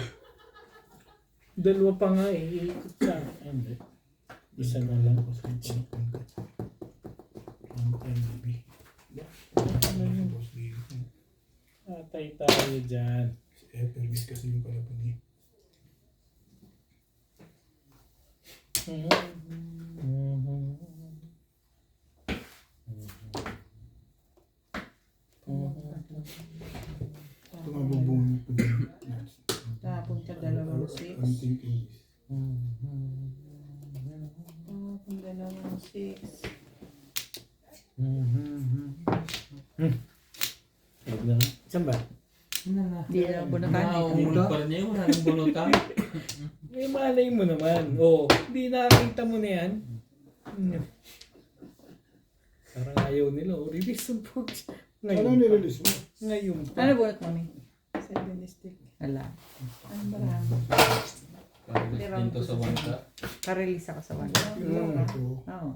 Dalawa pa nga eh. Iikot ka. Hindi. Isa na lang. Ano tayo, baby? Ano yung boss baby? Atay tayo dyan. Si Evervis kasi yung kalaban niya. Ito nga bubunyi ko din. Tapon ka dalawang 6. I'm thinking is. Tapon dalawang 6. Huwag na. Saan ba? Hindi na bunutan. Nakahulog pa rin niya. Wala nang bunutan. Eh, malay mo naman. Oo. Hindi nakakita mo na yan. Parang ayaw nila. O, release ang post. Ano nirelease mo? Ngayon pa. Ano bunot mo, Mi? 7 stick. Wala. Ang marami. Dito sa wangka. Karelease ako sa one. Ito. Oo.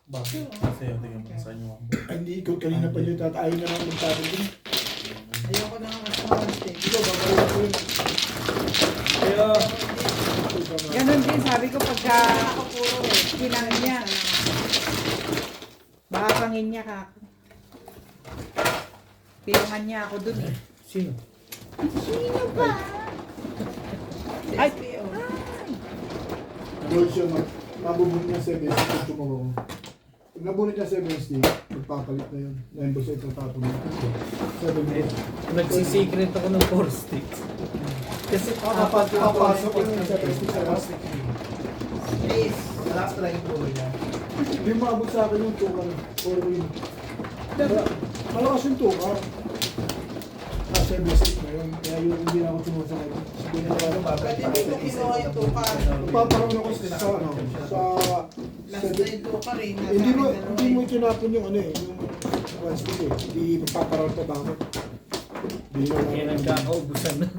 Bakit? Kasi tingnan mo saan yung wambol. Ay, hindi ikaw kanina pa yun. Ayaw na lang magtapon din. Ayoko na nga sa stick. Ikaw, babalik ko yun. Kaya, Ganon din, sabi ko pagka kinangin niya. Baka pangin niya ka. Pinungan niya ako dun eh. sino? Ay! Gold siya, mabubunit niya 7 stick kung tumawa ko. Pag nabunit niya 7 stick, magpapalit na yun. 9 balls ay tatapon niya. 7 balls. Nagsisecret ako ng 4 sticks. Kasi Papasok ko yung 7 stick sa last. Please. Last try yung tuloy niya. Hindi maabot sa akin yung 2 or win. Malakas yung 2 ka. 7 stick na yun. Kaya yung hindi na ako sumasakay. Sige na lang. Pwede dito kinuha yung tuka. Magpaparoon ako sa ano, sa Last na yung tuka rin. hindi mo tinapon yung ano eh, yung one stick eh. Hindi magpaparoon pa bakit. Hindi na kaya lang. nagkakaubusan na.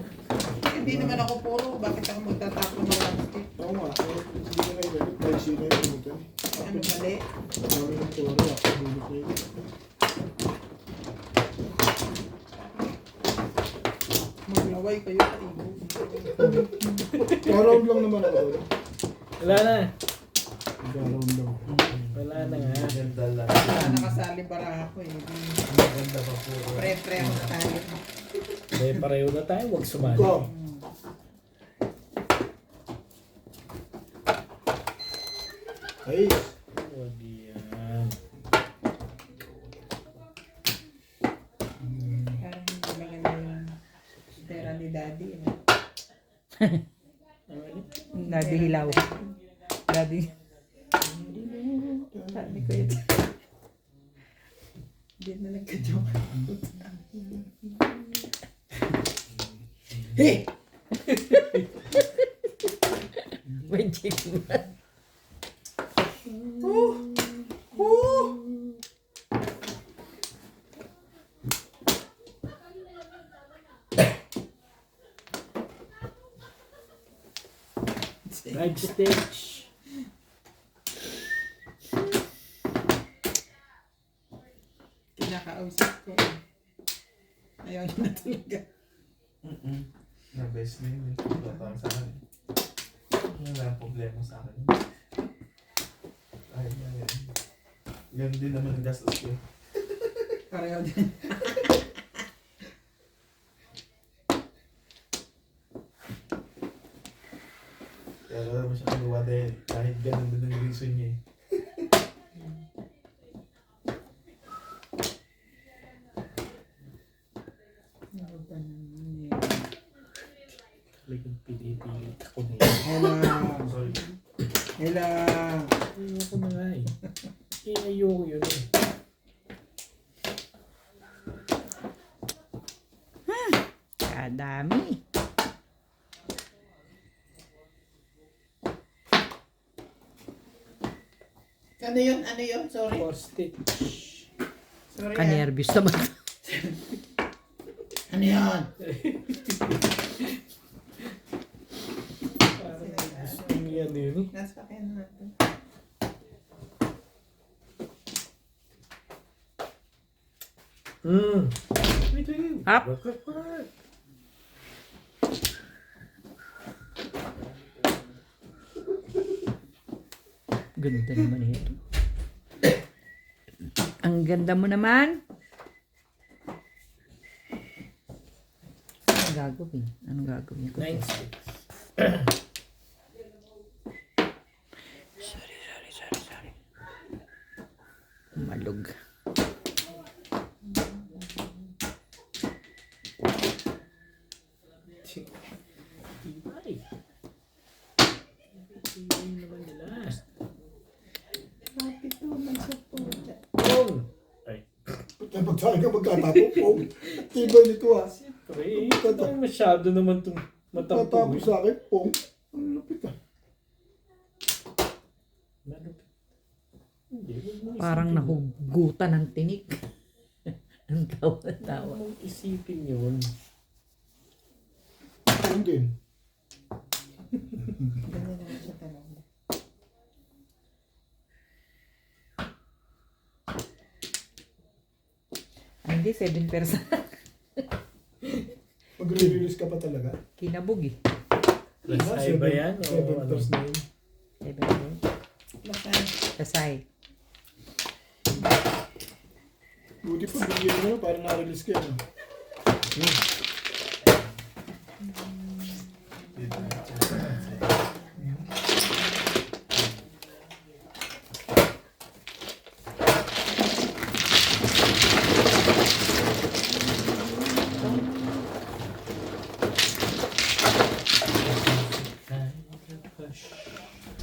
hindi naman ako puro. Bakit ako magtatapon ng plastic? Oo nga, hindi na kayo ganit. Dahil sila yung ganito. Ano mali? Dami ng puro. Ako dito kayo. Maglaway kayo sa ibo. Karound lang naman ako doon. Wala na. Karound lang. Wala na nga. Ganda lang. Wala nakasali bara ako eh. Maganda pa po. Pre-pre ako tayo. Eh, pareho na tayo. Huwag sumali. Go! Ay! Huwag yan. Parang hindi maganda yung pera ni Daddy. Daddy hilaw. Daddy. Sabi ko ito. Hindi na nagka-joke. Hey! May chicken. Right stage. Kinakausap ko. Ayaw niya na talaga. Na best na yun. Tatawag sa akin. Wala ang problema sa akin. Ay, yan. Yan din naman ang gastos ko. Pareho din. Kaya wala naman siya kinuha dahil kahit ganun din ang reason niya eh. Ano ba naman eh. Talagang pinipilit ako na Hello! Sorry. Hello! Ayoko na nga eh. Eh, ayoko yun eh. Kadami. Ano yun? Ano yun? Sorry. Four stitch. Sorry. Kanervyos naman. Ano yun? Parang gusto niya yun. Nasa akin natin. Wait. Up. Work. Ganda naman ito. Ang ganda mo naman. Anong gagawin? Anong gagawin ko? Nine stitch. Sorry. Malug. Ay. Ay naman nila. Bakit ito? Mag-support. Boom! Ay. Kaya pag saan ka magkatapos, oh, tibay nito ah. Pre, masyado naman itong Tatapos matampo. sa akin, pong. Ang lupit ah. Malupit. Hindi, huwag mong Parang isipin nahugutan ng tinik. Ang tawa. Huwag mong isipin yun. Pong din. Ganyan naman siya talaga. Hindi, 7%. Magre-release ka pa talaga. Kinabog eh. Lasay ba yan? O 7 ano? plus 9. 7%. Lasan. Kasay. Buti pa, bigyan mo na para na-release ka yun.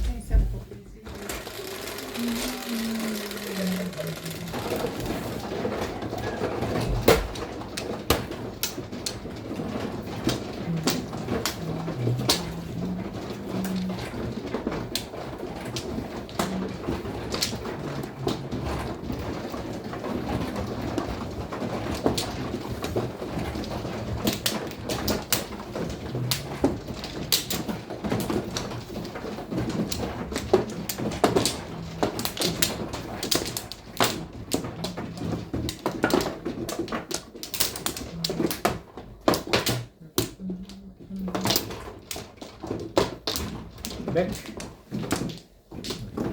Ay, sampo.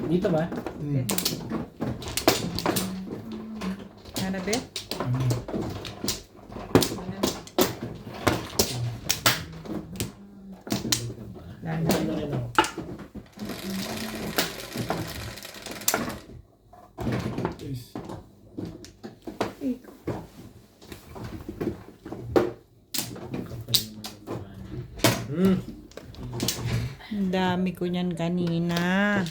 Dito ba? Ano ba? Ano rin ako? Yes. Kapal naman yung mukha niya. Ang dami ko niyan kanina.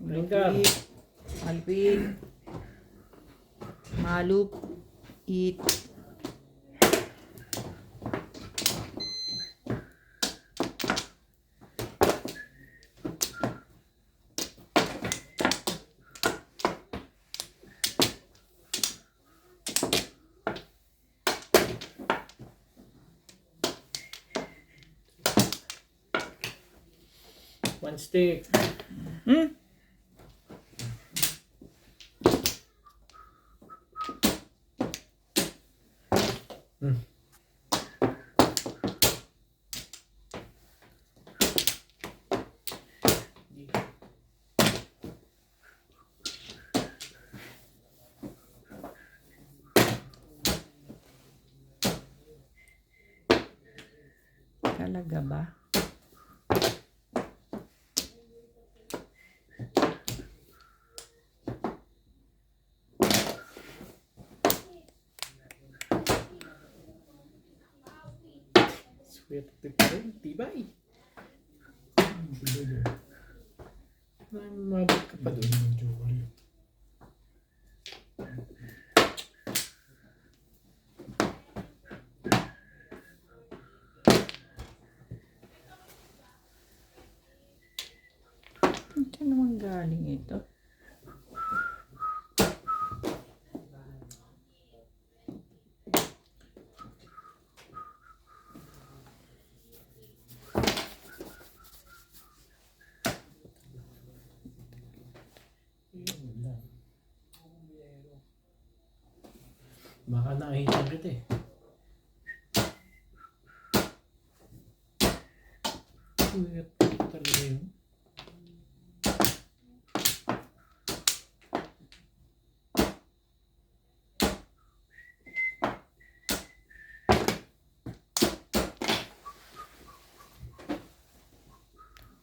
Malupit. Malupit. Malup. Eat. One stick. Talaga ba? Swerte pa rin. Tibay. Mabot ka pa doon. Saan naman galing ito? Baka nakahitang kita eh. Weird talaga yun.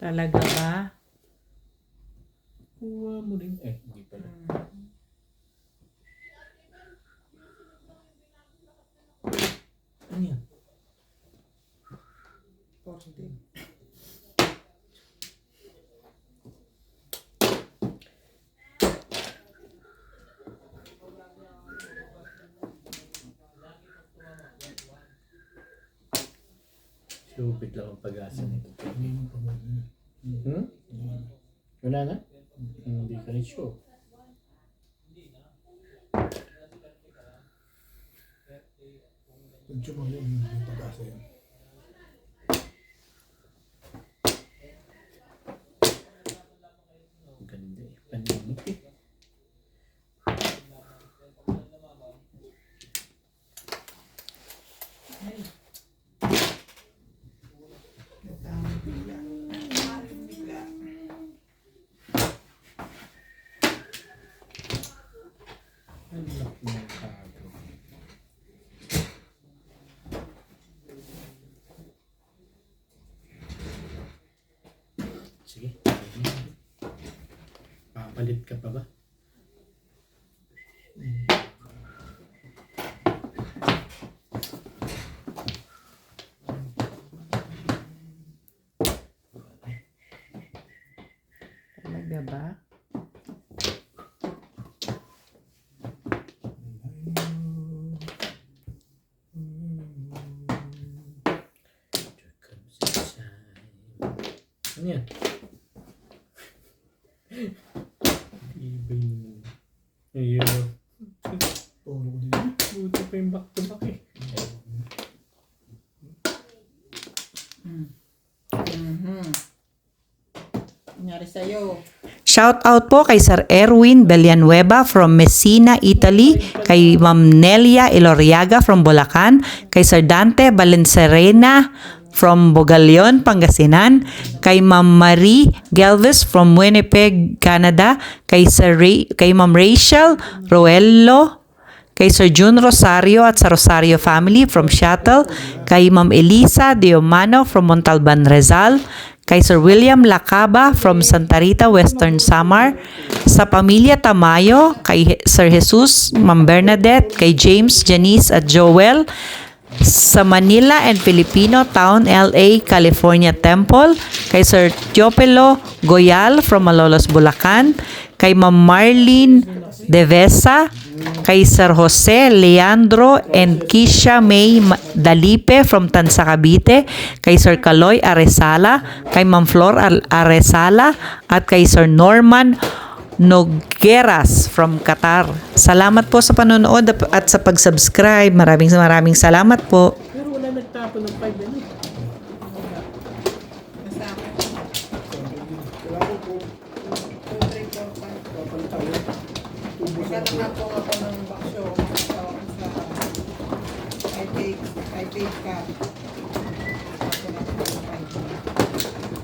Talaga ba? Kuha mo rin. Hindi pala. Ano yan? Stupid lang ang pag-asa nito. Hmm? Wala na? Hindi ka rin sure. Medyo yung pag-asa yan. Ang ganda eh. Paningit eh. Ang laki ng kago. Sige. Papalit ka pa ba? Talaga ba? There comes a time. Ano yan? Ibay naman. Ayun. Puro ko din. Buti pa yung back to back eh. Nangyari sa'yo. Shout out po kay Sir Erwin Villanueva from Messina, Italy, kay Ma'am Nelia Eloriaga from Bulacan, kay Sir Dante Valencerena from Bogalion, Pangasinan, kay Ma'am Marie Galvez from Winnipeg, Canada, kay Ma'am Rachel Roello, kay Sir June Rosario at sa Rosario family from Seattle, kay Ma'am Elisa Diomano from Montalban, Rizal, kay Sir William Lacaba from Santa Rita, Western Samar, sa pamilya Tamayo, kay Sir Jesus, Ma'am Bernadette, kay James, Janice at Joel, sa Manila and Filipino Town, LA, California Temple, kay Sir Teopelo Goyal from Malolos, Bulacan, kay Ma'am Marlene Devesa, kay Sir Jose Leandro and Kisha May Dalipe from Tansa, Cavite, kay Sir Kaloy Aresala, kay Ma'am Flor Aresala, at kay Sir Norman Nogueras from Qatar. Salamat po sa panonood at sa pag-subscribe. Maraming salamat po. Pero wala nagtapon ng 5 yan eh. Basta ako. Kailangan po, 2, 3, 4, 5. papalit tayo. Tubo sa Magkatanga po ako ng baksyo. Magkatawag sa I take cut. Ako na po ng 5.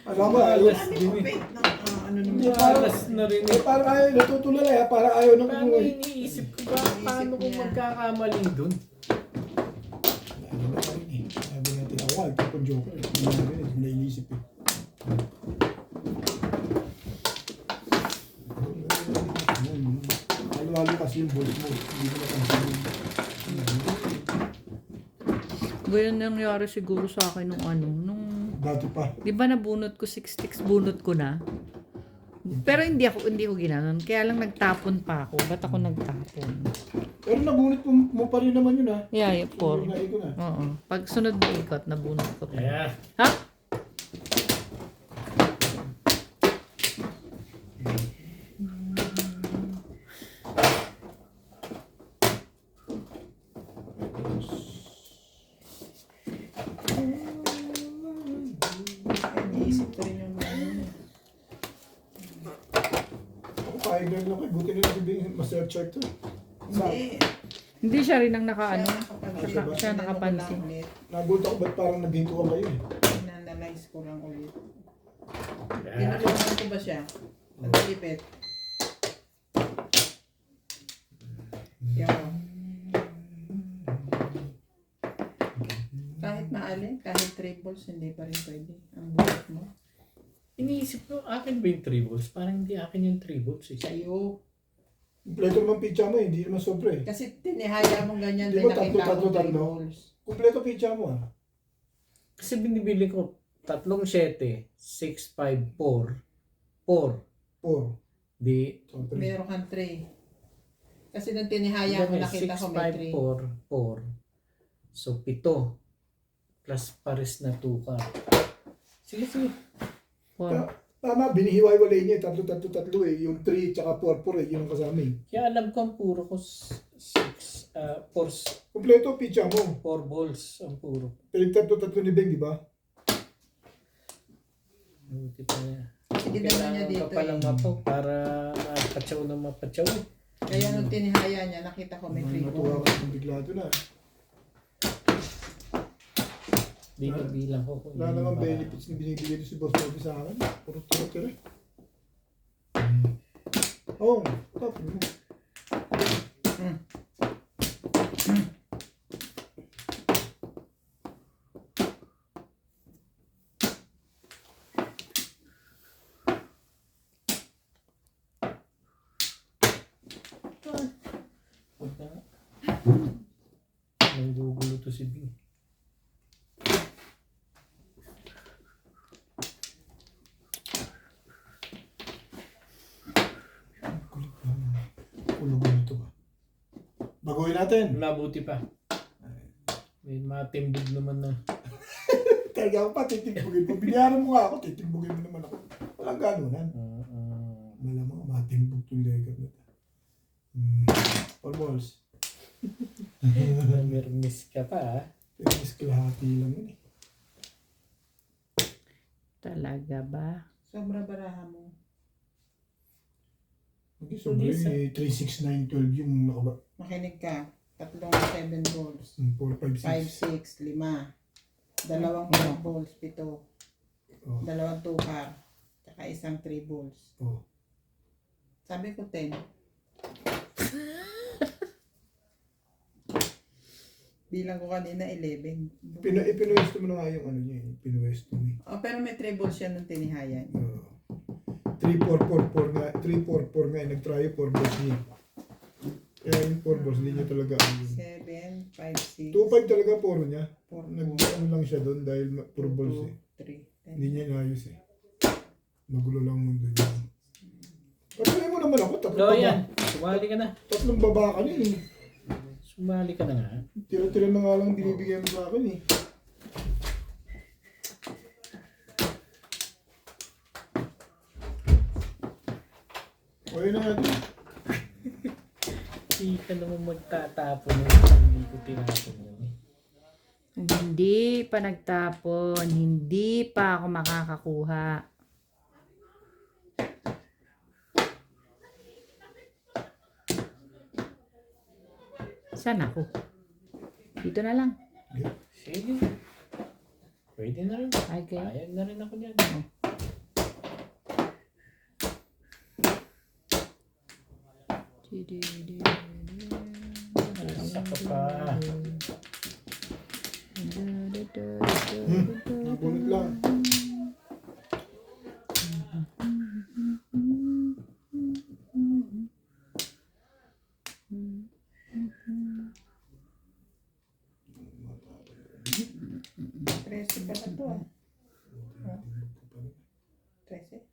Alam mo, ayos. Wait, ano Hindi, naman. parang, Alas na rin eh, parang ayaw, natutulala eh, parang ayaw nang Paano umuwi. iniisip ko ba? Paano kung magkakamaling dun? Ano na rin eh. Sabi natin, ako, ito joker. Hindi na rin, hindi na inisip eh. Halo-halo kasi yung voice mo. Hindi mo napansin. Ganyan nangyari siguro sa akin nung Dati pa. di ba nabunot ko 6 sticks, bunot ko na. Pero hindi ko ginanon. Kaya lang nagtapon pa ako. Ba't ako nagtapon? Pero nabunit mo pa rin naman yun ha. Yeah, 4. Hinahin ko na. Oo. Pag sunod na ikot, nabunot ko pa. Kaya, Ha? Iniisip ko rin yung ano. Ako kahit ganun ako, buti na lang sabihin, ma-search to. Hindi. Hindi siya rin ang nakaano. Siya Siya nakapansin. Nagulat ako ba't parang naghintuan kayo eh. Inanalyze ko lang ulit. kaya, Tinulungan ko ba siya? Nagilipit. Yan. Kahit maalin, kahit 3 balls, hindi pa rin pwede. Ang bulat mo. iniisip ko, akin ba yung 3 volts? Parang hindi akin yung 3 volts eh. Sa'yo. Kompleto naman pitcha mo eh, hindi naman sobra eh. Kasi tinihaya mong ganyan Di din ba nakita ko 3 tatlo? balls. Kompleto pitcha mo ah. Kasi binibili ko 3 7, 6, 5, 4, 4. 4. Di, So, 3. Meron kang 3. Kasi nung tinihaya ko, nakita ko may 3. 4, 4. So, 7. Plus pares na 2 ka. Sige. 4. Tama, binihiwa-walay niya eh. 3 eh. Yung 3 tsaka 4 eh. Yun ang kasama eh. Kaya alam ko ang puro ko 6, 4 Kompleto pitcha mo. balls ang puro. Pero yung 3 ni Beng, di ba? Buti pa niya. Sige naman niya dito pa lang eh. mapo para mapatsaw na mapatsaw. Kaya nung tinihaya niya, nakita ko may 3 Natuwa balls. ka ng bigla doon ah. Binibilang ko kung Wala yun namang ba. benefits na binibigay doon si Boss Bobby sa akin. Puro tira-tira eh. Oo, top mo. Nanggugulo to si Bing. Kulugan nito ba? Baguhin natin. Mabuti pa. May matimbog naman na. Talaga ako pa, titimbugin mo. Binayaran mo nga ako, titimbugin mo naman ako. Walang ganunan. Malamang matimbog itong legat na ito. Or balls. Miss ka pa ah. Is kalahati lang yun eh. Talaga ba? Sobra baraha mo. Okay, so may 3, 6, 9, 12 yung nakaba. Makinig ka. Tatlong 7 balls. 4, 5, 5, 6, 6. 5. Dalawang 5 balls, 7. Oh. Dalawang 2 par. Tsaka isang 3 balls. Oh. Sabi ko 10. Bilang ko kanina 11. Pinuwesto mo na nga yung ano niya eh. Pinuwesto mo eh. Oh, pero may 3 balls siya nung tinihayan. 3, 4, 4, 4 nga. 3, 4, 4 nga. Nag-try 4 balls niya. Kaya yung 4 balls, hindi niya talaga ano yun. 7, 5, 6, 2, 5 talaga 4 niya. 4, Nag-ano lang siya doon dahil 4 balls eh. 3, Hindi niya inayos eh. Magulo lang mundo niya. Patuloy mo naman ako. Loyan, sumali ka na. Tatlong baba ka niya eh. Sumali ka na nga. Tira-tira na nga lang binibigay mo sa akin eh. O yun na natin. Hindi ka naman magtatapon ng hindi ko tinapon yun eh. Hindi pa nagtapon. Hindi pa ako makakakuha. Saan ako? Dito na lang. Sige. Pwede na rin. Okay. Ayag na rin ako dyan. Isa ka pa. Napunit lang. Trece pa na to ah. 13.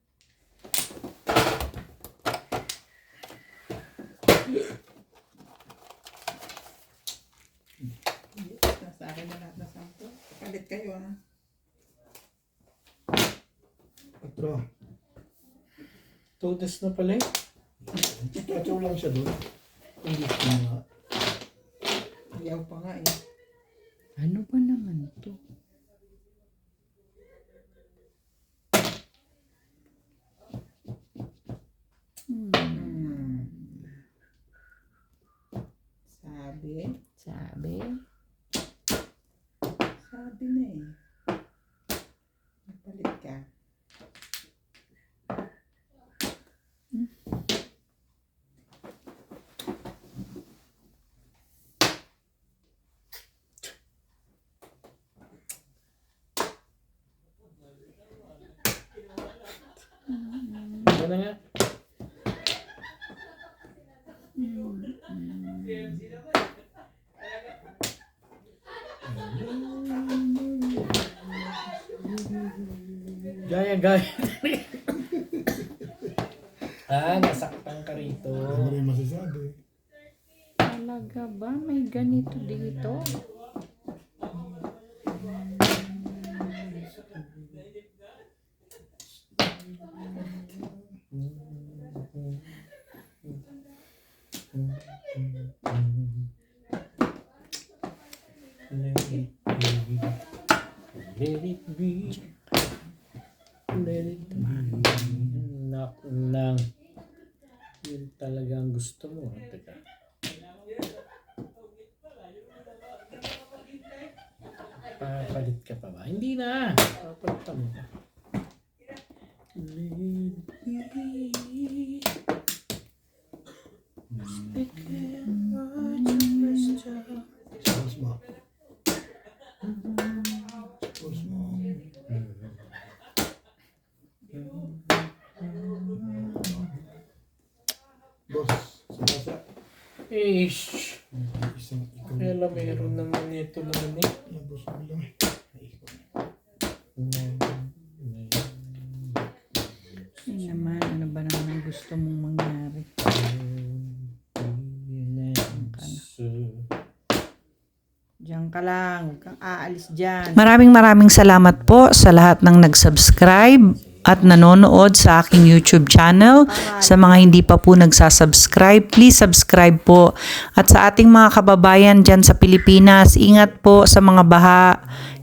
Nasa akin na lahat na 10. Palit kayo ah. Atro. Todas na pala eh. Atro lang siya doon. Kung gusto mo nga. Ayaw pa nga eh. Ano ba naman to? Sabi. Sabi? Sabi na eh. Magpalit ka. Ano na nga? Gaya. Nasaktan ka rito. Ano rin masasabi? Talaga ba? May ganito dito? Let it be. Let it be. Nak nang. Yun talagang gusto mo. Teka. Papalit ka pa ba? Hindi na. Papalitan mo. Let it be. Stick it right to the start. Pulse mo. Pulse mo. Boss, sa Ish. isang ikaw. Kaya meron naman ito naman eh. Yan, boss, bilang eh. Ay naman, ano ba naman ang gusto mong mangyari? Diyan ka lang, huwag kang aalis dyan. Maraming salamat po sa lahat ng nag-subscribe at nanonood sa aking YouTube channel. Sa mga hindi pa po nagsasubscribe, please subscribe po. At sa ating mga kababayan dyan sa Pilipinas, ingat po sa mga baha,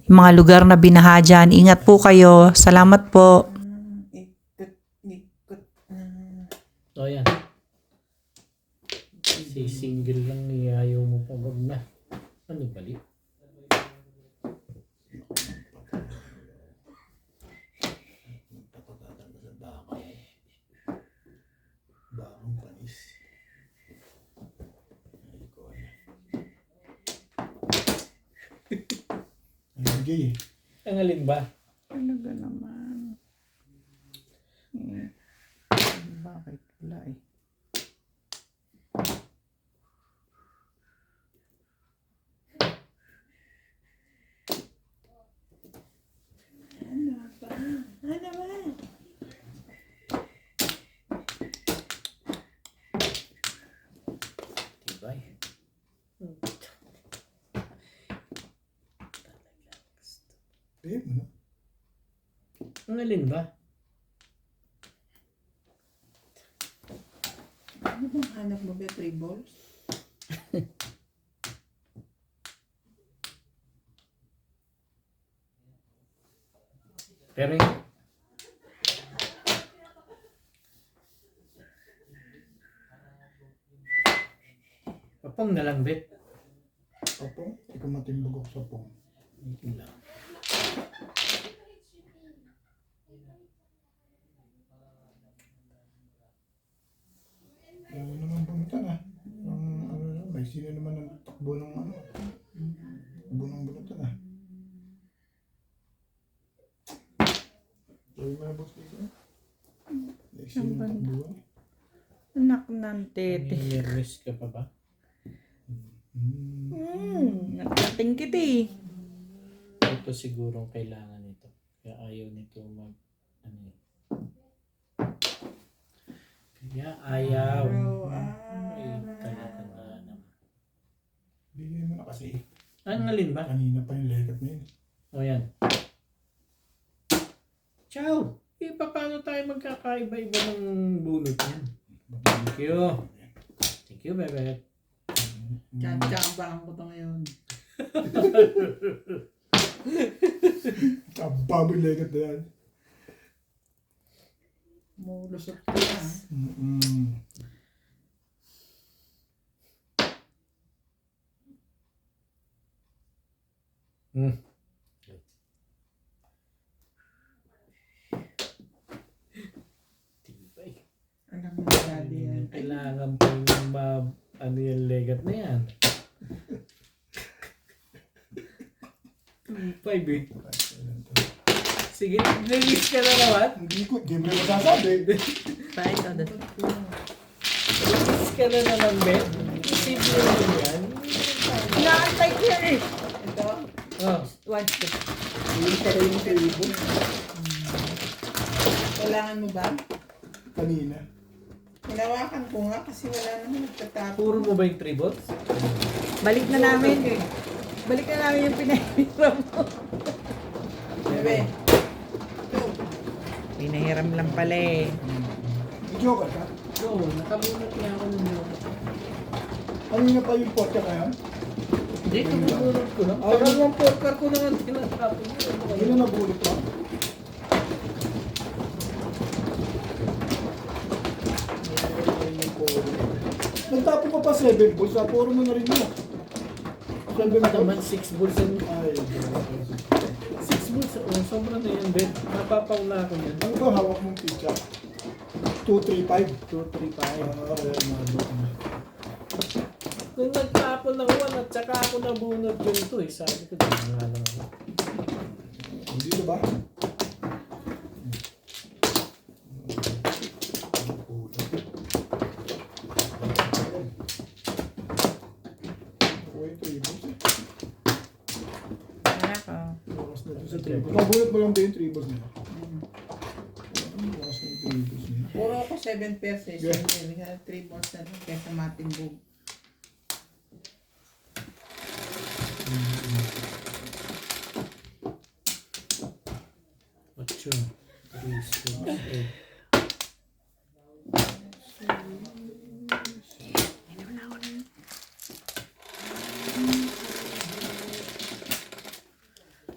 yung mga lugar na binaha dyan. Ingat po kayo. Salamat po. O yan. Si single lang ni ayaw mo pa wag na. Ano bali? Bakong panis. Ay, ko Ang gay eh. Ang alin ba? Talaga naman. Bakit wala eh? Ano ba? Tibay. Eh, ano? Ang alin ba? Ano bang hanap mo ba? 3 balls? Pero yun. Papong na lang, bet. Opo, ikaw matimbog ako sa pong. Yun lang. Ano naman bunutan ah. Ang ano na, may sino naman ang takbo ng ano. Bunang bunutan ah. Ay, mga boss dito. May sino ang takbo ah. Anak ng tete. May risk ka pa ba? Nakating kita eh. Ito sigurong kailangan nito. Kaya ayaw nito mag... Ano eh. Kaya ayaw. Ay, talaga na naman. Bigyan mo na kasi. Ang alin ba? Kanina pa yung legat na yun. O yan. Ciao! Eh, paano tayo magkakaiba-iba ng bunot yan? Thank you. Thank you, bebe. Tiyang-tiyang ko to ngayon. Tsaba mo yung legat na yan. Mulusot ko na. Tibay. Alam mo daddy yan. Kailangan pa yung ano yung legat na yan. 2-5 eh. Sige, release ka na naman. Hindi ko, di mo yung masasabi. Kahit ano. Release ka na naman, Ben. Simple lang yan. Inaantay ko yan eh. Ito, Oh. One step. Hindi pa rin yung table. kailangan mo ba? Kanina. Hinawakan ko nga kasi wala naman nagtatapos. Puro mo ba yung 3 balls? Balik na namin. Balik na namin yung pinahiram mo. Bebe. Ito. Pinahiram lang pala eh. Joker ka? Oo, nakabunot niya ako ng mga. Kanina pa yung porta ka yan? Hindi, kabunot ko na. Pangalawang porker ko na nga tinatapon yun. Hindi na nabulot mo. Nagtapon ka pa 7 balls, puro mo na rin mo. 7 Naman balls. 6 balls and Ay, 6 balls. Oh, sobrang na yan, Ben. Napapaw na ako yan. ano ba hawak mong pizza? 235. 2-3-5. Kaya mabot na. Nung nagtapon ng 1 at saka ako nabunot yung 2 eh. Sabi ko, di nga lang ako. Hindi na ba? Pabunot mo lang ba yung 3 balls nila? Bukas na yung 3 balls nila. Puro ako 7 pesos. Yeah. 3 balls na lang kesa matimbog. What's yun? 3, 6, 8.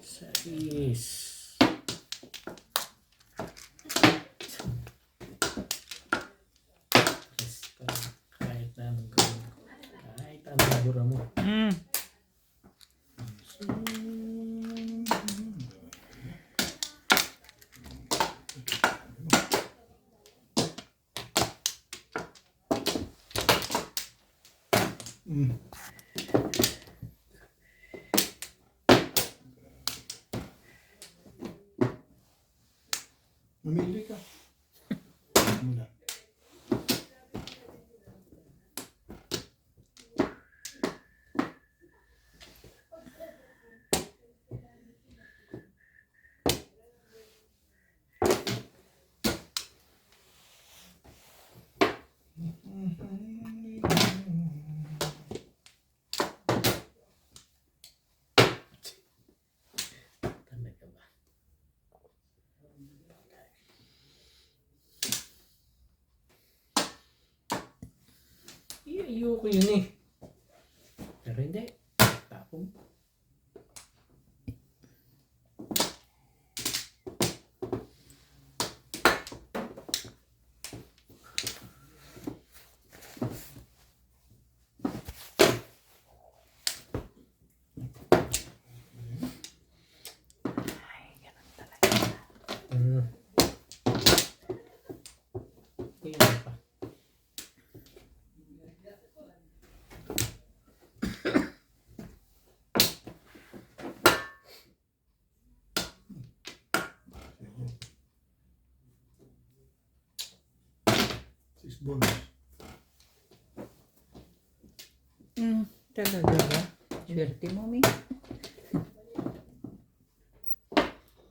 Sais. Basta, kahit na anong gawin ko. Kahit anong bura mo. Mm. Mamili ka. Muna. Talaga ba? Ayoko yun eh. Pero hindi. Tapong. Hmm. Ayun pa. Six balls. Talaga ba? Swerte mo, Mi.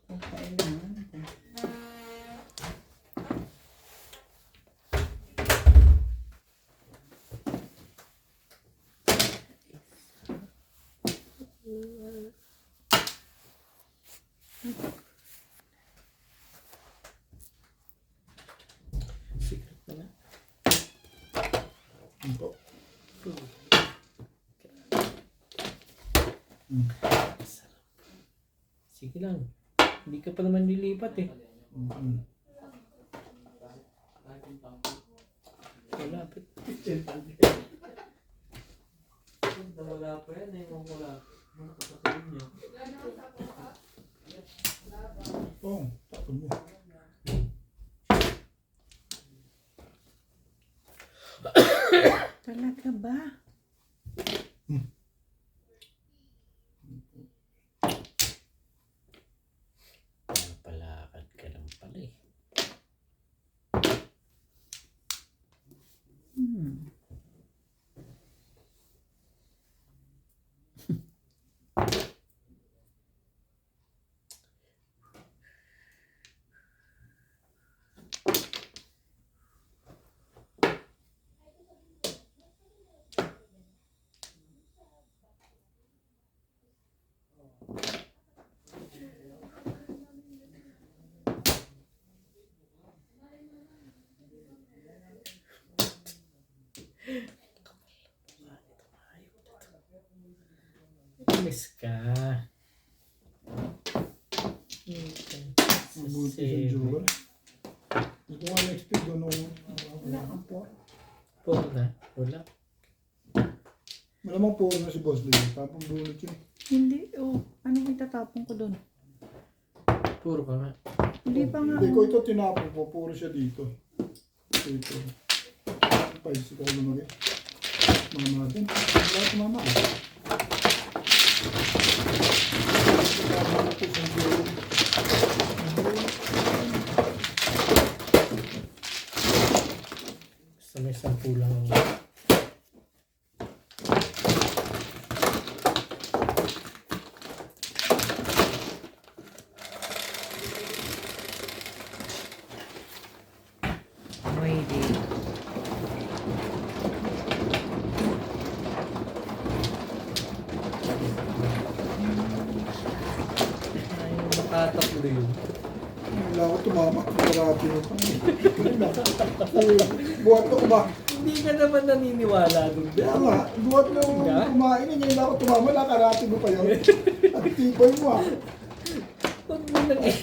Kailangan ko. Secret na na. Ano po? Sarap. Sige lang. Hindi ka pa naman lilipat eh. Mm. Malapit. Wala pa yan eh. Kung wala. Ano kapatid niya? Oh, tapon mo. Talaga ba? Palakad ka lang pala eh. Miss ka. Mabuti sa Joel. Hindi ko nga na-expect gano'n. Wala kang po. Puro na. Wala. Malamang po na si Boss Lee. Tapong bulot yun. Hindi. Oh, anong itatapon ko doon? Puro ka nga. Hindi pa nga. Hindi ko ito tinapon po. Puro siya dito. Dito. 5 ko lumagay. Mama natin. Wala si mama. Mabuti sa Joel. Basta may 10 lang ang Pwede. ay nakatakbo yun. Wala ako tumama. Karate mo pa. Buhat na kumain. Hindi ka naman naniniwala dun. Kaya nga, buhat na kumain. Hindi na ako tumama. Nakarate mo pa yun. At tibay mo ah. Huwag mo na eh.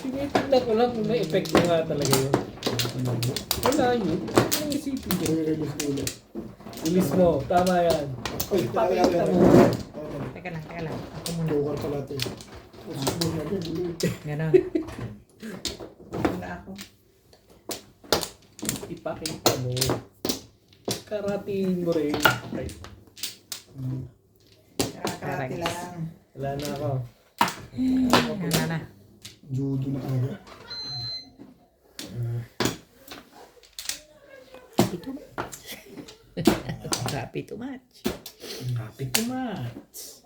Tinitignan ko lang kung may epekto nga talaga yun. Wala yun. Anong isipin ko? Release ko ulit. Release mo. Tama yan. Ay, Pakita mo. Teka lang. Ako muna. Joker pala ito. Susunod natin. Ganon. Wala ako. Ipakita mo. Karatiin mo rin. Ay, Kakakarate lang. wala na ako. Wala na. Judo na kaya. Happy too much. Happy too much.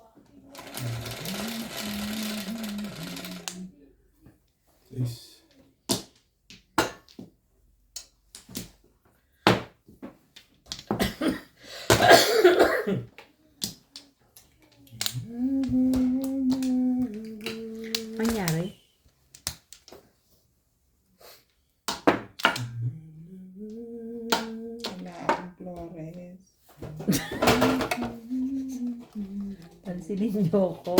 Yes. Nangyari? Wala akong Flores. Pansinin niyo ko.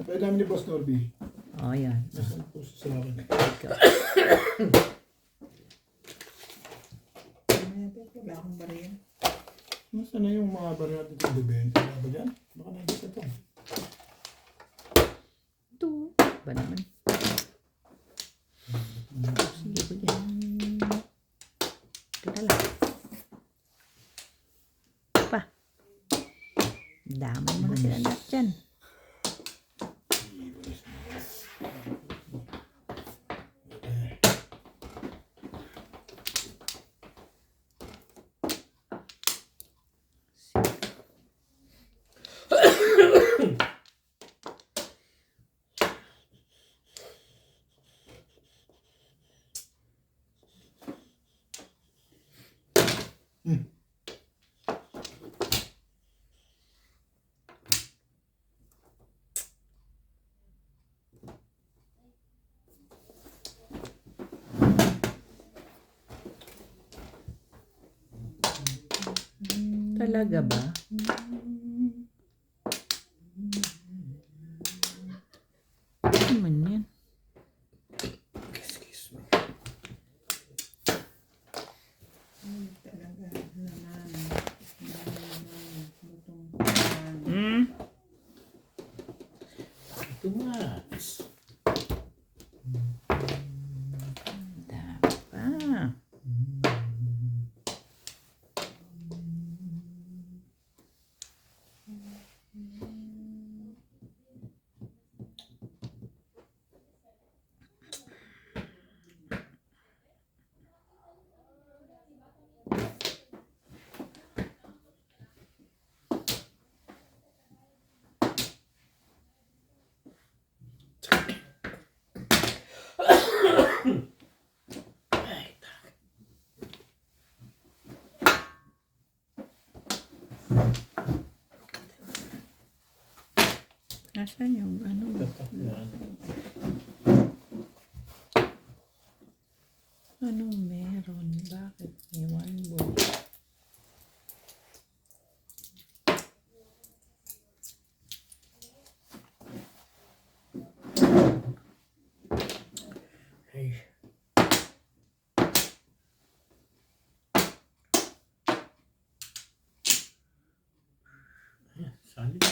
Kaya namin ni Boss Norby. Oh, yan. Nasaan po sa akin? Wala akong bariya. Nasaan na yung mga bar natin sa debenta? Wala ba dyan? Baka nakikita ito. Ito. Ba naman? Sige ko dyan. Teka lang. Pa. Damay mo na sila lahat dyan. Talaga ba? Ano naman yan? Talaga naman. Happy too much. Dami pa. Nasaan yung ano? Anong meron? Bakit may one boy? Hey. Ayan, solid.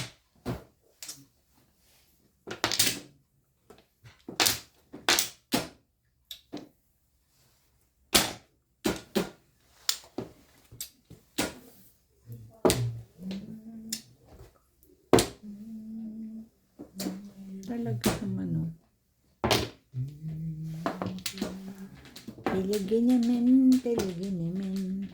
Talaga naman, oh. Talaga naman, talaga naman.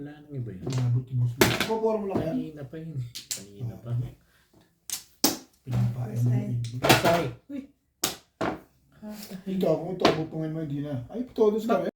Wala nang iba yun. Pinabot ni boss. Papora mo lang yan. Kanina pa yun. Kanina pa. Pinapain mo yung ibig. Pasay. Uy. Ito, kung ito, bupungin mo, hindi na. Ay, todos ka rin.